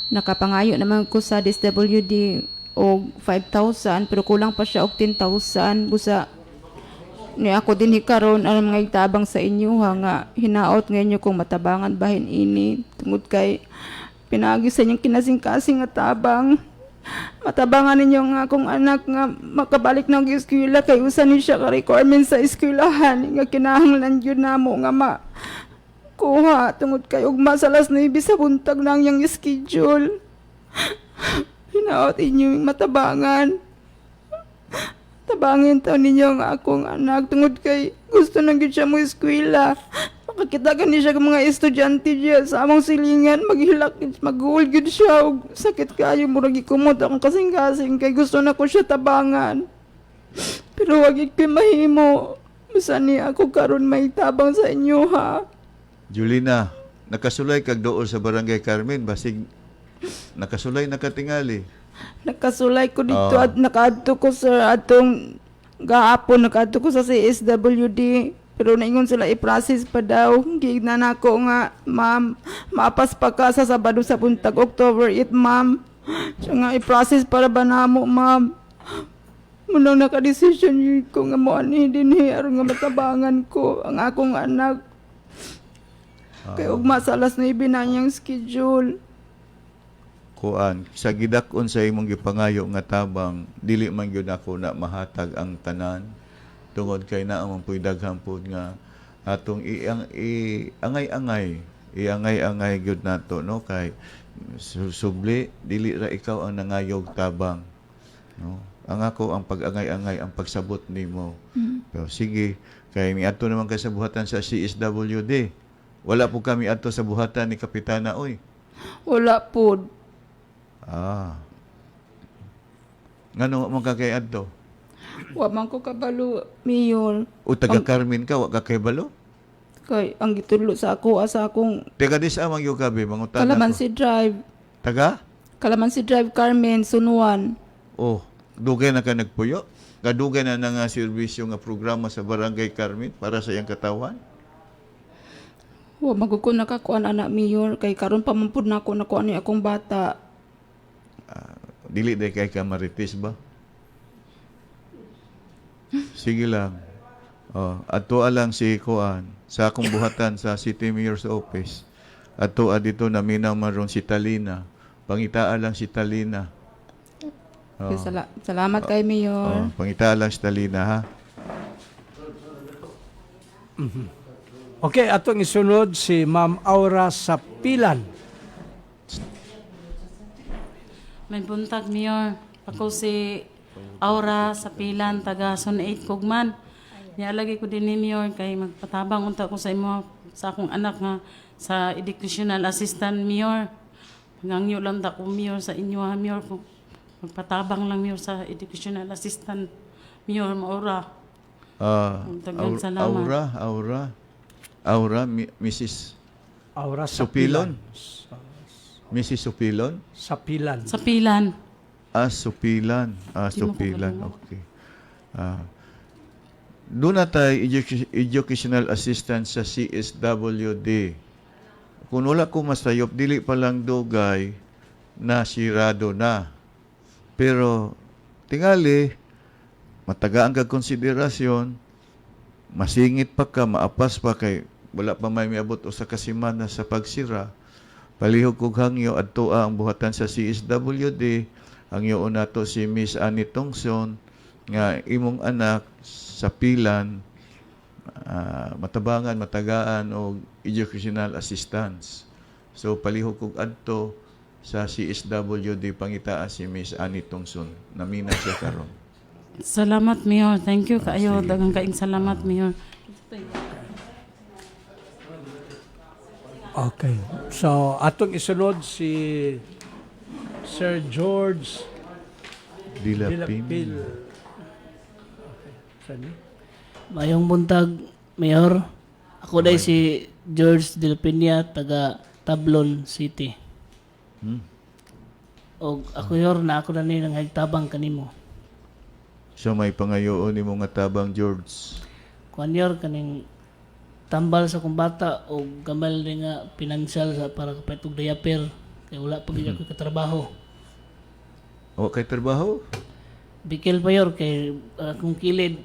Nakapangayo naman ko sa DSWD o 5,000 pero kulang pa siya og 10,000 busa ni ako din hikaron ang mga itabang sa inyo nga hinaot ngayon kung matabangan bahin ini tungod kay pinagi sa inyong kinasing-kasing nga tabang. Matabangan ninyo nga akong anak nga makabalik ng eskwela kay usa ni siya ka requirement sa eskwelahan nga kinahanglan gyud namo nga kuha tungod kay ugma sa alas 9 sa buntag nang yang schedule. Hinaot inyo matabangan. Tabangin taw ninyo nga akong anak tungod kay gusto nang gyud siya mo eskwela. Makakita ni siya mga estudyante diya sa among silingan maghilak maghuol gyud siya og sakit kayo murag ikumot akong kasing-kasing kay gusto na ko siya tabangan. Pero wag gyud mahimo. Bisan ni ako karon may tabang sa inyo ha. Julina, nakasulay kag dool sa Barangay Carmen basig nakasulay nakatingali. Nakasulay ko dito at nakaadto ko sa atong gahapon nakaadto ko sa CSWD. Pero naingon sila i-process pa daw. Gigna na ko nga, ma'am, maapas pa ka sa Sabado sa buntag, October 8, ma'am. Siya nga i-process para ba na mo, ma'am. Munang nakadesisyon ko nga mo ani din aron nga matabangan ko ang akong anak. Kay ugma sa alas 9 na niyang schedule. Kuan, sa gidakon sa imong gipangayo nga tabang, dili man gyud ako na mahatag ang tanan. Tungod kay naa man puy daghang pod nga atong iangay-angay gyud nato no kay subli dili ra ikaw ang nangayog tabang no ang ako ang pag-angay-angay ang pagsabot nimo. Pero sige kay miadto naman kay sa buhatan sa CSWD. Wala po kami adto sa buhatan ni Kapitana oy. Wala pod. Ngano man ka kay adto? Wa man ko kabalo, Mayor. O taga Carmen ka, wa ka kay balo? Kay ang gitulo sa ako asa akong taga dis amang yo kabe mangutan Calamansi Drive. Taga? Calamansi Drive, Carmen, Sunuan. Oh, dugay na ka nagpuyo? Kadugay na nga serbisyo nga programa sa Barangay Carmen para sa iyang katawan? Wa magko nakakuan anak Mayor kay karon pa man pud nako nakuan ni akong bata. Dili day kay ka marites ba? Sige lang. Ato lang si Kuan sa akong buhatan sa City Mayor's Office. Ato dito naminaw maron si Talina. Pangitaan lang si Talina. Salamat kay Mayor. Pangitaan lang si Talina ha. Okay, atong isunod si Ma'am Aura Sapilan. May buntag, Mayor. Ako si Aura Sapilan, taga Zone 8 Kugman. Nialagi ko din ni Mayor kay magpatabang unta ko sa imo sa akong anak nga sa educational assistant, Mayor. Pangangyo lang ta ko, Mayor, sa inyo, ha, Mayor. Magpatabang lang, Mayor, sa educational assistant, Mayor Maura. Tagang salamat. Mrs. Aura Supilon. Mrs. Supilon? Sapilan. Sapilan. Supilan. Di mo Supilan. ko Okay. Doon na tayo educational assistant sa CSWD. Kung wala ko masayop, dili pa lang dugay na sirado na. Pero tingali, matagaan ka konsiderasyon, masingit pa ka, maapas pa kay wala pa may miabot o sa kasimana sa pagsira. Palihog kog hangyo adto ang buhatan sa CSWD. Hangyo nato si Miss Annie Tongson nga imong anak sa pilan, matabangan, matagaan og educational assistance. So palihog kog adto sa CSWD pangitaa si Miss Annie Tongson. Namina siya karon. Salamat, Mayor. Thank you kaayo. Dagang kaing salamat, Mayor. Okay. So, atong isunod si Sir George Dilapil. Okay. Mayong buntag, Mayor. Ako day si George Dilapina, taga Tablon City. O ako yor na ako na nang hagtabang kanimo. So may pangayoon ni mga tabang George. Kuan yor kaning tambal sa kong bata o gamal rin nga pinansyal sa para kapit og diaper kay wala pa gyud ako katrabaho. O kay trabaho? Bikil pa yor kay akong kilid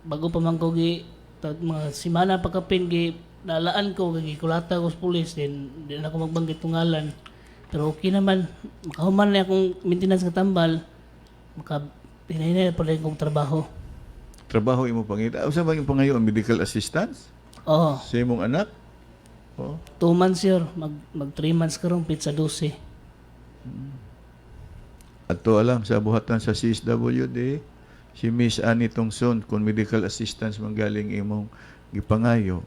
bago pa man ko gi mga simana pagkapin gi nalaan ko kay kulata ko sa pulis din ako magbanggit ng ngalan. Pero okay naman, makahuman na akong maintenance ng tambal, pinahinay pa rin kong trabaho. Trabaho imo pangita. Asa ba yung pangayoon? Medical assistance? Oo. Sa imong anak? Oo. 2 months yor, mag 3 months karong pizza 12. Ato alam sa buhatan sa CSWD, si Miss Annie Tongson, kung medical assistance manggaling imong gipangayo.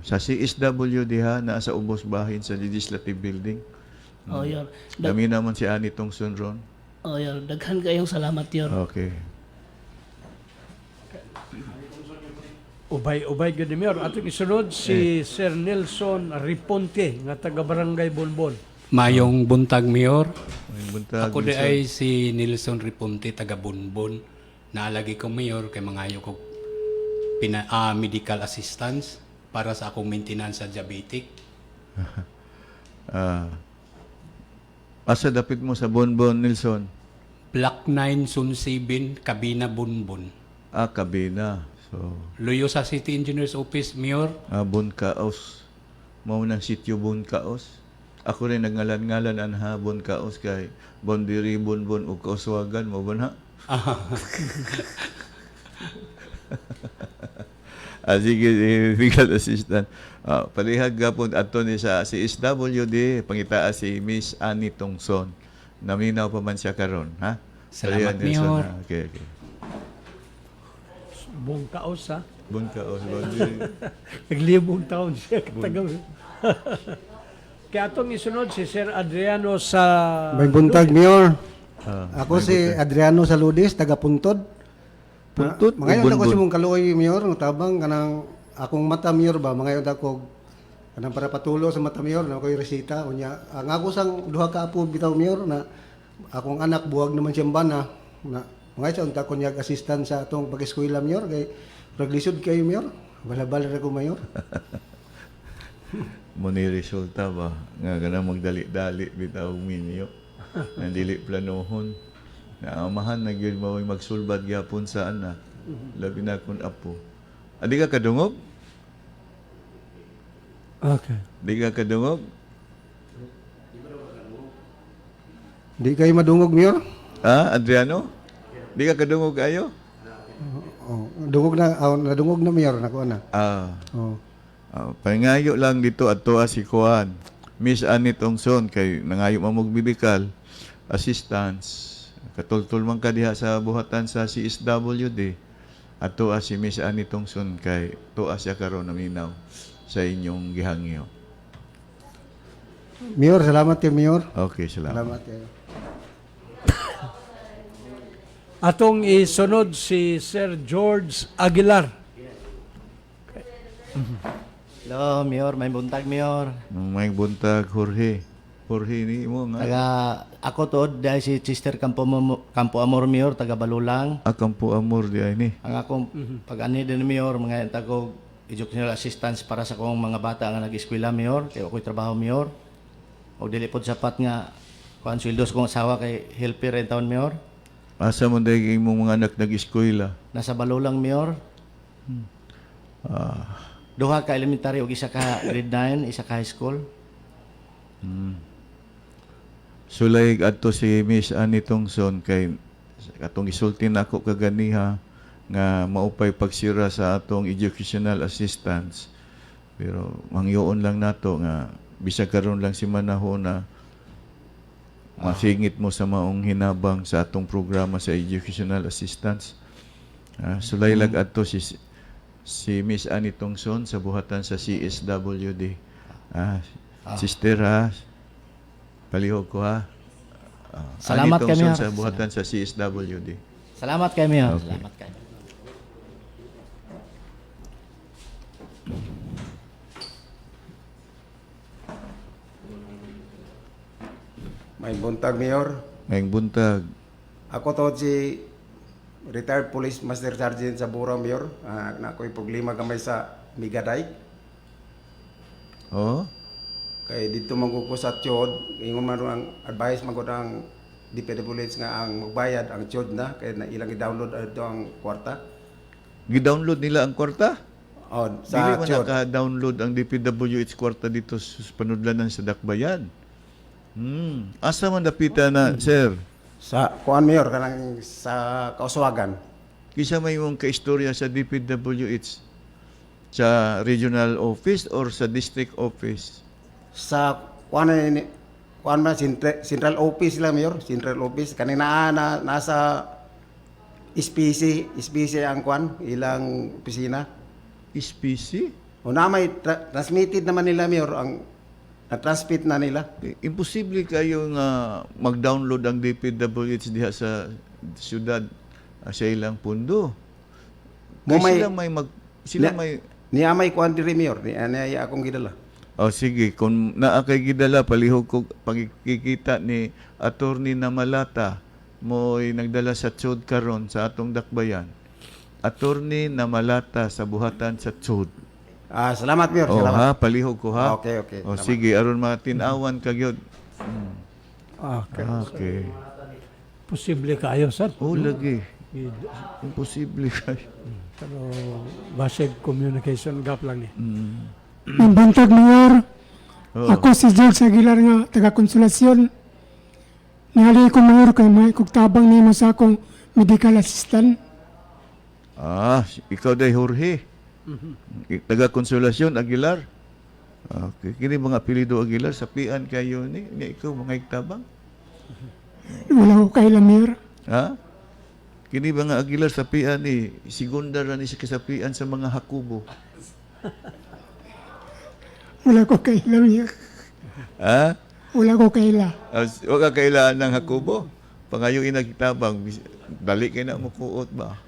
Sa CSWD ha, nasa ubos bahin sa legislative building. Oh, yor. Dami naman si Annie Tongson ron. Oh, yor. Daghan kayong salamat yor. Okay. Ubay gud ni Mayor. Atong isunod si Sir Nelson Riponte nga taga Barangay Bonbon. Mayong buntag, Mayor. Mayong buntag. Ako di ay si Nelson Riponte, taga Bonbon. Naalagi ko, Mayor, kay mangayo ko medical assistance para sa akong maintenance sa diabetic. Asa dapit mo sa Bonbon, Nelson? Block 9, Zone 7, Kabina, Bonbon. Kabina. So, Luyo sa City Engineer's Office, Mayor. Bonkaos. Mao nang sityo Bonkaos. Ako rin nagngalan-ngalan anha Bonkaos kay Bondiri, Bonbon ug Kauswagan mo ba na? Sige, legal assistant. Palihag gapon ato ni sa CSWD, pangitaa si Miss Annie Tongson. Naminaw pa man siya karon, ha? Salamat, Palihag, Nelson, Mayor. ha? Okay. Buong kaos ha. Buong kaos. Naglibong taon siya katagal. Kaya atong isunod si Sir Adriano sa May buntag, Mayor. may Ako si buntag. Adriano Saludis, taga Puntod. Puntod? Mangayon ako Bunbun? si mong kaluoy, Mayor, ng tabang kanang akong mata, Mayor ba? Mangayon ako kanang para patulo sa mata, Mayor, na ako'y resita. Unya, ang ako sang duha ka apo bitaw, Mayor, na akong anak buwag naman siyang bana. Na, mga siya, unta ko niyag assistant sa atong pag-eskwela, Mayor. Kay, paglisod kayo, Mayor. Balabal rin ako, Mayor. Muni resulta ba? Nga ganang magdali-dali bitaw minyo. Nandili planohon. Naamahan na gyud mo magsulbad gyapon sa anak. Labi na kun apo. Adi ka kadungog? Okay. Di ka kadungog? Di kayo madungog, Mayor? Adriano? Di ka kadungog ayo? Dungog na, nadungog na mayor, nakuha na. Oh. Pangayo lang dito at tuwa si Kuan. Miss Annie Tongson kay nangayo mamog medical assistance. Katultul man ka diha sa buhatan sa CSWD. At tuwa si Miss Annie Tongson kay tuwa siya karon naminaw sa inyong gihangyo. Mayor, salamat kayo, Mayor. Okay, salamat. Salamat kayo. Atong isunod si Sir George Aguilar. Hello, Mayor. May buntag, Mayor. May buntag, Jorge. Jorge ni mo nga. Ako to, dahil si Chester Campo Amor, Mayor, taga Balulang. Campo Amor di ay ni. Ang akong pag-ani din, Mayor, mga tago educational assistance para sa kong mga bata nga nag-eskwela, Mayor. Kaya ako'y trabaho, Mayor. O dili pod sapat nga kuan sweldo sa kong asawa kay helper in town, Mayor. Asa mo dahil imong mga anak nag-eskwela? Nasa Balulang, Mayor. Duha ka elementary o isa ka grade 9, isa ka high school. Sulay adto si Miss Annie Tongson kay atong isulti na ako kaganiha nga maupay pagsira sa atong educational assistance. Pero mangyoon lang nato nga bisag karon lang si manahon na masingit mo sa maong hinabang sa atong programa sa educational assistance. Sulay lag adto si Miss Annie Tongson sa buhatan sa CSWD. Sister palihog ko ha. Salamat Annie kay Tongson Mayor. sa buhatan sa CSWD. Salamat kay Mayor. Okay. Salamat kay. May buntag, Mayor. May buntag. Ako to si retired police master sergeant sa Bura, Mayor. Na ako'y problema gamay sa Migaday. Oh? Kaya dito magkuko sa tiyod, ingon man ang advice magod ang DPWH nga ang magbayad ang tiyod na kaya na ilang i-download ito ang kwarta. Gi-download nila ang kwarta? Oh, Dili sa man tiyod. naka-download ang DPWH kwarta dito sa panudlanan sa Dakbayan. Asa man dapita na, sir? Sa kuan, Mayor, kanang sa Kauswagan. Kisa may mong kaistorya sa DPWH sa regional office or sa district office? Sa kuan man central office lang, Mayor, central office kanina nasa SPC ang kuan ilang opisina. SPC? O na may transmitted naman nila, Mayor, ang na-transmit na nila. Imposible kayo nga mag-download ang DPWH diha sa syudad sa ilang pundo. Sila may niya may kuan diri, Mayor, niya akong gidala. Sige, kung naa kay gidala palihog ko pagkikita ni Attorney Namalata mo'y nagdala sa tsud karon sa atong Dakbayan. Attorney Namalata sa buhatan sa tsud. Salamat, Mayor. Ha, Salamat. palihog ko ha. Okay. Sige, aron matinawan ka gyud. Okay. Posible kayo, sir. Lagi. Imposible kayo. Pero basic communication gap lang ni. Ang bantag, Mayor. Ako si George Aguilar nga, taga-konsolasyon. Ngali ko, Mayor, kay may kugtabang nimo sa akong medical assistant. Ikaw day Jorge. Taga-konsolasyon Aguilar. Okay. Kini mga apelido Aguilar, sapian kayo ni. Ikaw mga iktabang. Wala ko kaila, Mayor. Kini mga Aguilar sapian ni. Segunda ra ni sa kasapian sa mga Hakubo. Wala ko kaila, Mayor. Wala ko kaila. Wala kailangan ng Hakubo. Pangayo inagitabang. Dali kayo na mukuot ba?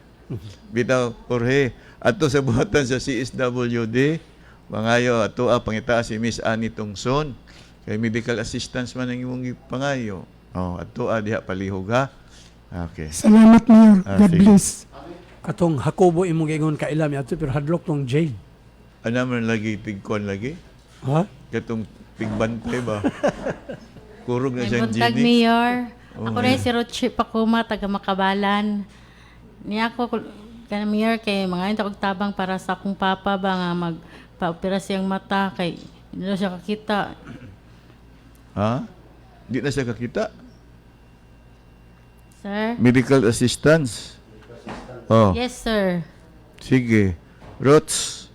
Bitaw, Jorge. Ato sa buhatan sa CSWD, pangayo, ato pangita si Miss Annie Tongson. Kay medical assistance man ang imong pangayo. Ato diha palihog ha. Okay. Salamat, Mayor. God sige. bless. Katong Hakobo imong ingon kailam ato pero hadlok tong jail. Ano man lagi tigkon lagi? Katong tigbantay ba? Kurog na siyang Buntag, Gini. Mayor. Ako rin si Rochi Pacuma, taga Makabalan. Niya ako, Mayor, kay mga yun tabang para sa akong papa ba nga magpa-opera siyang mata kay hindi na siya kakita. Di na siya kakita? Sir? Medical assistance. Oh. Yes, sir. Sige. Rots,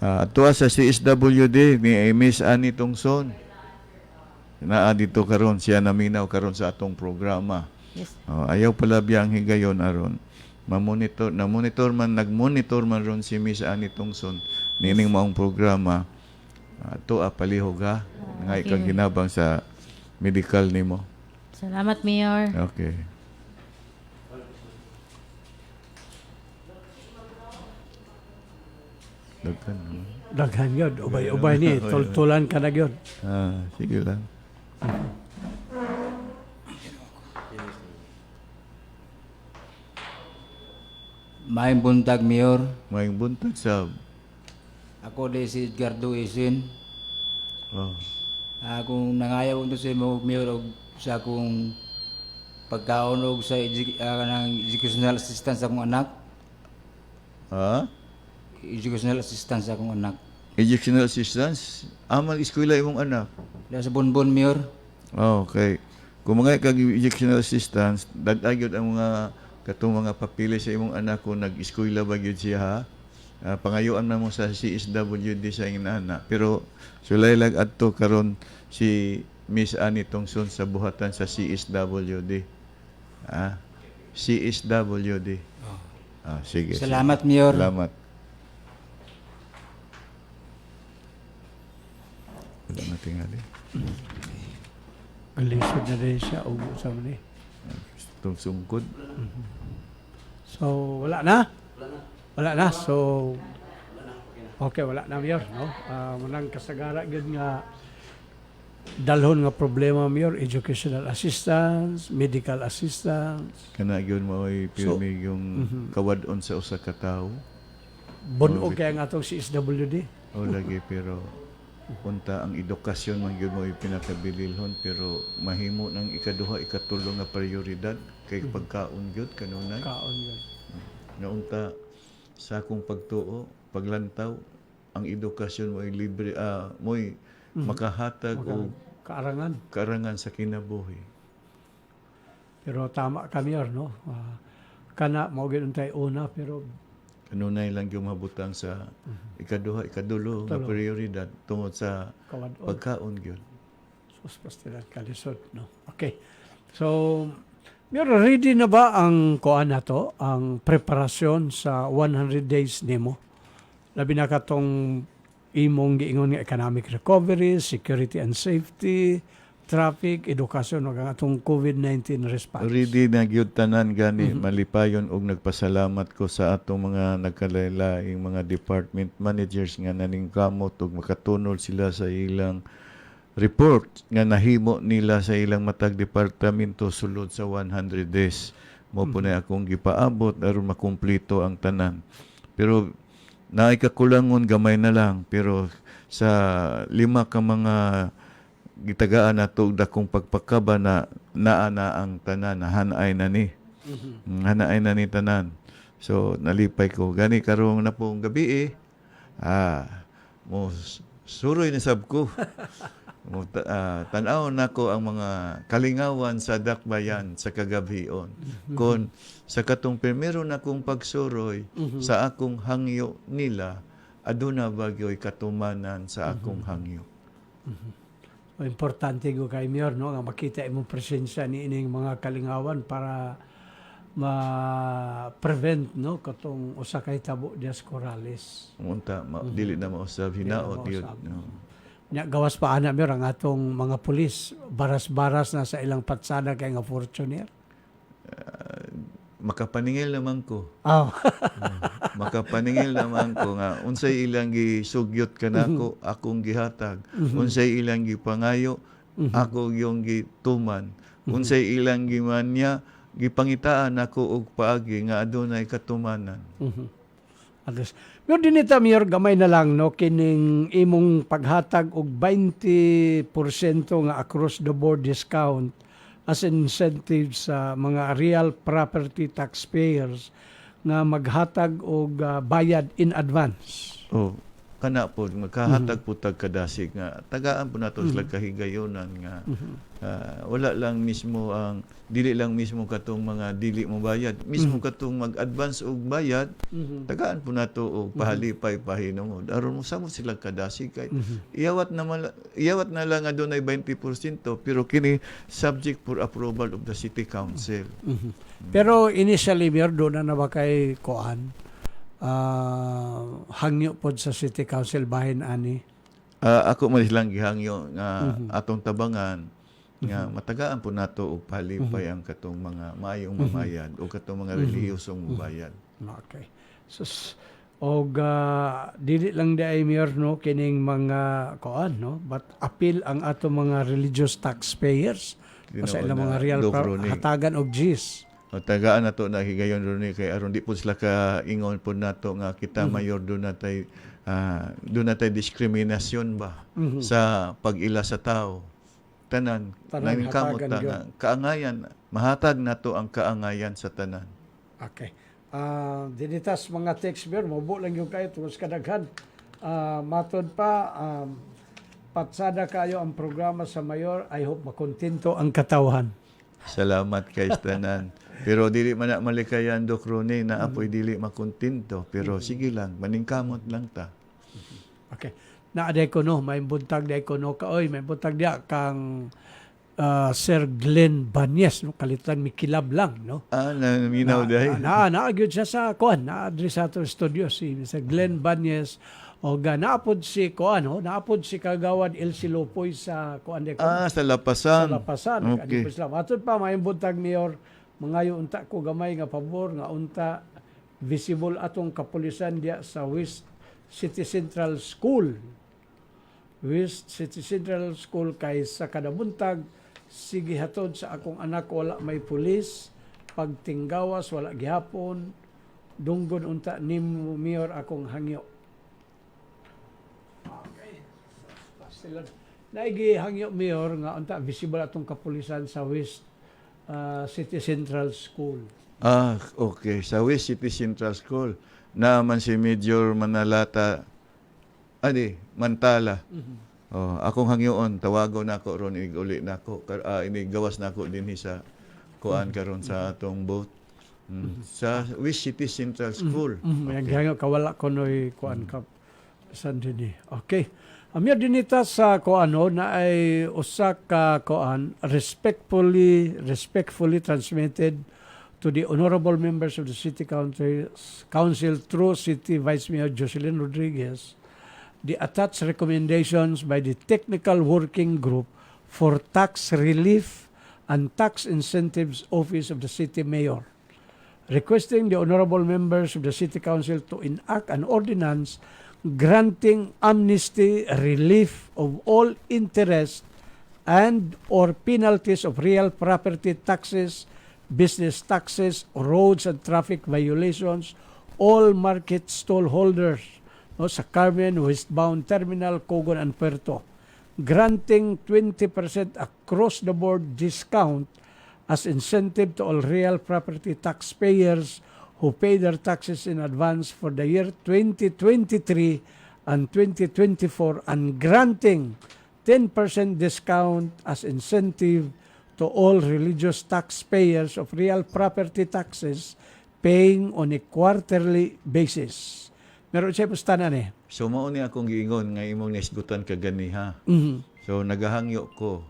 atua sa CSWD ni Miss Annie Tongson. Naa dito karon siya naminaw karon sa atong programa. Yes. Ayaw pala biyang higayon aron. Nagmonitor man ron si Miss Annie Tongson nining maong programa. Ato palihog ha. Nga Okay. kang ginabang sa medical nimo. Salamat, Mayor. Okay. Daghan. Daghan yun. Ubay ni. Tultulan ka na yun. Sige lang. Maayong buntag, Mayor. Maayong buntag, Sab. Ako di si Edgardo Isin. Oh. Kung nangayaw ko sa mo, Mayor, og sa akong pagkaon og sa ng educational assistance sa akong anak. Ha? Educational assistance sa akong anak. Educational assistance? Amal eskwela imong anak? Dahil sa Bonbon, Mayor. Okay. Kung mga kag educational assistance, dadagyod ang mga katong mga papili sa imong anak kung nag-eskwela ba gyud siya ha? Pangayuan na mo sa CSWD sa iyong anak. Pero sulay lag adto karon si Miss Annie Tongson sa buhatan sa CSWD. CSWD. Sige. Salamat, Mayor. Salamat. Wala na tingali. Alisod na rin siya. Ugo sa mani. Itong sungkod. So, wala na? Wala na. So, okay, wala na, Mayor. No? Manang kasagara yun nga dalhon nga problema, Mayor. Educational assistance, medical assistance. Kana gyud mo ay pirmi yung kawadon sa usa ka tawo. Bunog kaya nga itong CSWD. Lagi pero punta ang edukasyon man gyud mo pinakabililhon pero mahimo ng ikaduha ikatulo nga prioridad kay pagkaon gyud kanunay. Kaon yun. Naunta sa akong pagtuo, paglantaw, ang edukasyon mo ay libre, mo ay makahatag o karangan sa kinabuhi. Pero tama ka, Mayor, no? Kana, mo tayo una, pero kanunay lang yung mabutang sa ikaduha, ikadulo nga prioridad tungod sa pagkaon gyud. Suspastilan kalisod, no? Okay. So, Mayor, ready na ba ang kuan na to, ang preparasyon sa 100 days nimo? Labi na katong imong giingon nga economic recovery, security and safety, traffic, edukasyon, ug ang atong COVID-19 response. Ready na gyud tanan gani malipayon og nagpasalamat ko sa atong mga nagkalain-laing mga department managers nga naningkamot ug makatunol sila sa ilang report nga nahimo nila sa ilang matag departamento sulod sa 100 days. Mo po na akong gipaabot aron makumpleto ang tanan. Pero naay kakulangon gamay na lang pero sa 5 ka mga gitagaan nato dakong pagpakaba na naa na ang tanan hanay na ni. Hanay na ni tanan. So nalipay ko gani karong na pong gabi mo suroy na sab ko. Tanaw na ko ang mga kalingawan sa dakbayan sa kagabion. Kon sa katong primero na kong pagsuroy sa akong hangyo nila, aduna bagyo'y katumanan sa akong hangyo. Importante ko kay Mayor, no? Nga makita imong presensya ni ining mga kalingawan para ma-prevent, no? Katong usa kay tabo dias corales. Unta, dili na mausab, hinaot yun. Nya gawas pa ana Mayor ang atong mga pulis baras-baras na sa ilang patsada kay nga Fortuner. Makapaningil naman ko. Makapaningil naman ko nga unsay ilang gisugyot kanako akong gihatag. Unsay ilang gipangayo ako yung gituman. Unsay ilang gimanya gipangitaan ako og paagi nga adunay katumanan. Pero dinita, Mayor, gamay na lang, no? Kining imong paghatag og 20% nga across the board discount as incentive sa mga real property taxpayers nga maghatag og bayad in advance. kana po magkahatag po tag kadasig nga tagaan po nato sila kahigayonan nga wala lang mismo ang dili lang mismo katong mga dili mo bayad mismo katong mag-advance og bayad tagaan po nato og pahalipay pahinungod aron mo samot sila kadasig kay iyawat na lang nga dunay 20% pero kini subject for approval of the city council. Pero initially Mayor do na ba kay koan hangyo pod sa city council bahin ani? Ako man lang gihangyo nga atong tabangan nga matagaan po nato og palipay ang katong mga maayong mamayad o katong mga relihiyosong mabayad. Okay. So og dili lang di ay Mayor no kining mga koan no but appeal ang ato mga religious taxpayers sa ilang mga real hatagan og GIS. O tagaan nato na higayon ron kay aron di po sila ka ingon po nato nga kita mayor do natay diskriminasyon ba sa pag-ila sa tao. Tanan kamot nga kaangayan mahatag nato ang kaangayan sa tanan. Okay. Dinitas mga text Mayor mobo lang yung kayo tungos kadaghan. Matod pa patsada kayo ang programa sa Mayor. I hope makontento ang katawhan. Salamat kay tanan. Pero dili man na malikayan Doc Ronnie na apoy dili makontento. Pero sige lang, maningkamot lang ta. Okay. Naaday ko no, may buntag day ko no kaoy, may buntag dia kang Sir Glenn Banyes no kalitan mi kilab lang no. Naminaw dahi. Naagud siya sa kuan, na-address sa ato studio si Sir Glenn Banyes o naapod si kuan no, naapod si Kagawad Elsie Lopoy sa kuan de sa Lapasan. Sa Lapasan. Okay. Atod pa may buntag Mayor mangayo unta ko gamay nga pabor nga unta visible atong kapulisan diya sa West City Central School. West City Central School kay sa kada buntag sige hatod sa akong anak wala may pulis pagtinggawas wala gihapon dunggod unta nimo Mayor akong hangyo. Okay. Sila naigi hangyo Mayor nga unta visible atong kapulisan sa West City Central School. Okay. Sa West City Central School naman si Major Manalata Mantala. Akong hangyoon tawagon nako ron uli nako ini gawas nako dinhi sa kuan karon sa atong boat. Sa West City Central School. May hangyo kawala ko noy kuan ka san dinhi. Okay. Amir dinita sa koano na ay usa ka koan respectfully transmitted to the honorable members of the City Council through City Vice Mayor Jocelyn Rodriguez the attached recommendations by the Technical Working Group for Tax Relief and Tax Incentives Office of the City Mayor, requesting the honorable members of the City Council to enact an ordinance granting amnesty relief of all interest and or penalties of real property taxes, business taxes, roads and traffic violations, all market stall holders sa Carmen Westbound Terminal, Cogon and Puerto, granting 20% across the board discount as incentive to all real property taxpayers who pay their taxes in advance for the year 2023 and 2024 and granting 10% discount as incentive to all religious taxpayers of real property taxes paying on a quarterly basis. Meron siya pustanan eh. So mao ni akong giingon nga imong nisgutan kaganiha. So nagahangyo ko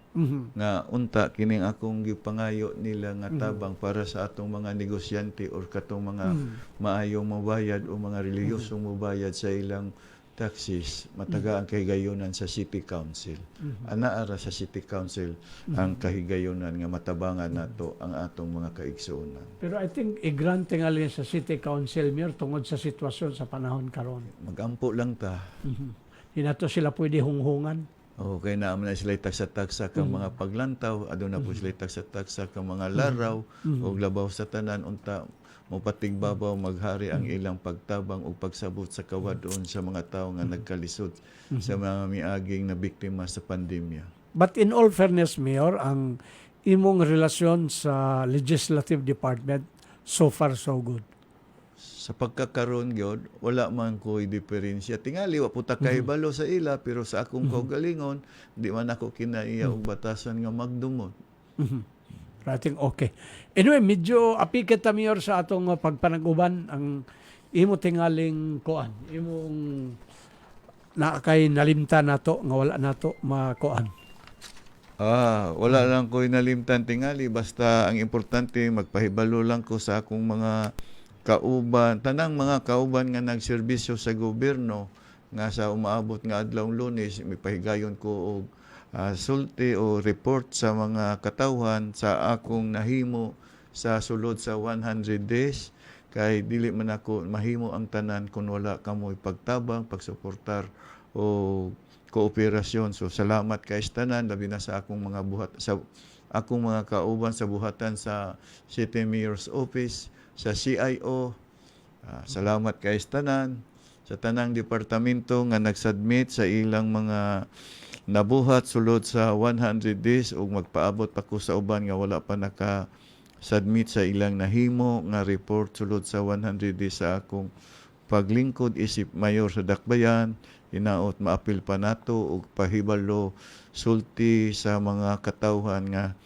nga unta kining akong gipangayo nila nga tabang para sa atong mga negosyante or katong mga maayong mabayad o mga relihiyosong mabayad sa ilang taxes matagaan kahigayonan sa City Council. Anaara sa City Council ang kahigayonan nga matabangan nato ang atong mga kaigsuonan. Pero I think i-grant tingali sa City Council Mayor tungod sa sitwasyon sa panahon karon. Magampo lang ta. Di nato sila pwede hunghungan. Okay na na sila taksa-taksa kang mga paglantaw, aduna po sila taksa-taksa kang mga laraw o labaw sa tanan unta mo patigbabaw maghari ang ilang pagtabang o pagsabot sa kawadon sa mga tao nga nagkalisod sa mga miaging na biktima sa pandemya. But in all fairness, Mayor, ang imong relasyon sa Legislative Department, so far so good. sa pagkakaroon gyud wala man ko'y diferensya. Tingali wa puta kahibalo sa ila pero sa akong kaugalingon di man ako kinaiya og batasan nga magdumot. Rating okay. Anyway, medyo apikit ta Mayor sa atong pagpanag-uban ang imo tingaling kuan. Imong nakay nalimtan nato nga wala nato makuan. Wala lang ko'y nalimtan tingali basta ang importante magpahibalo lang ko sa akong mga kauban, tanang mga kauban nga nagserbisyo sa gobyerno nga sa umaabot nga adlawng Lunes mipahigayon ko og sulti o report sa mga katawhan sa akong nahimo sa sulod sa 100 days kay dili man ako mahimo ang tanan kung wala kamoy pagtabang, pagsuportar o kooperasyon. So salamat kay tanan labi na sa akong mga buhat sa akong mga kauban sa buhatan sa City Mayor's Office, sa CIO. Salamat kay tanan sa tanang departamento nga nagsubmit sa ilang mga nabuhat sulod sa 100 days ug magpaabot pa ko sa uban nga wala pa naka-submit sa ilang nahimo nga report sulod sa 100 days sa akong paglingkod isip mayor sa Dakbayan. Hinaot maapil pa nato og pahibalo sulti sa mga katawhan nga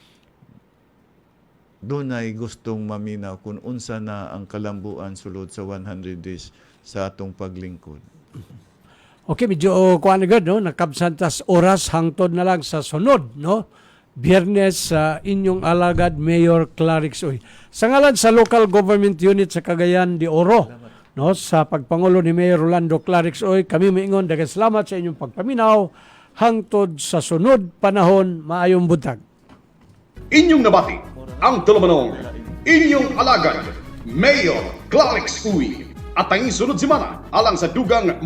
dunay gustong maminaw kung unsa na ang kalambuan sulod sa 100 days sa atong paglingkod. Okay, medyo kuan agad no, nakabsantas oras hangtod na lang sa sunod no. Biyernes sa inyong alagad Mayor Clarix Uy. Sa ngalan sa local government unit sa Cagayan de Oro, no, sa pagpangulo ni Mayor Rolando Clarix Uy, kami maingon daghang salamat sa inyong pagpaminaw hangtod sa sunod panahon. Maayong buntag. Inyong nabati ang tulumanong inyong alagad Mayor Clarix Uy at ang sunod semana alang sa dugang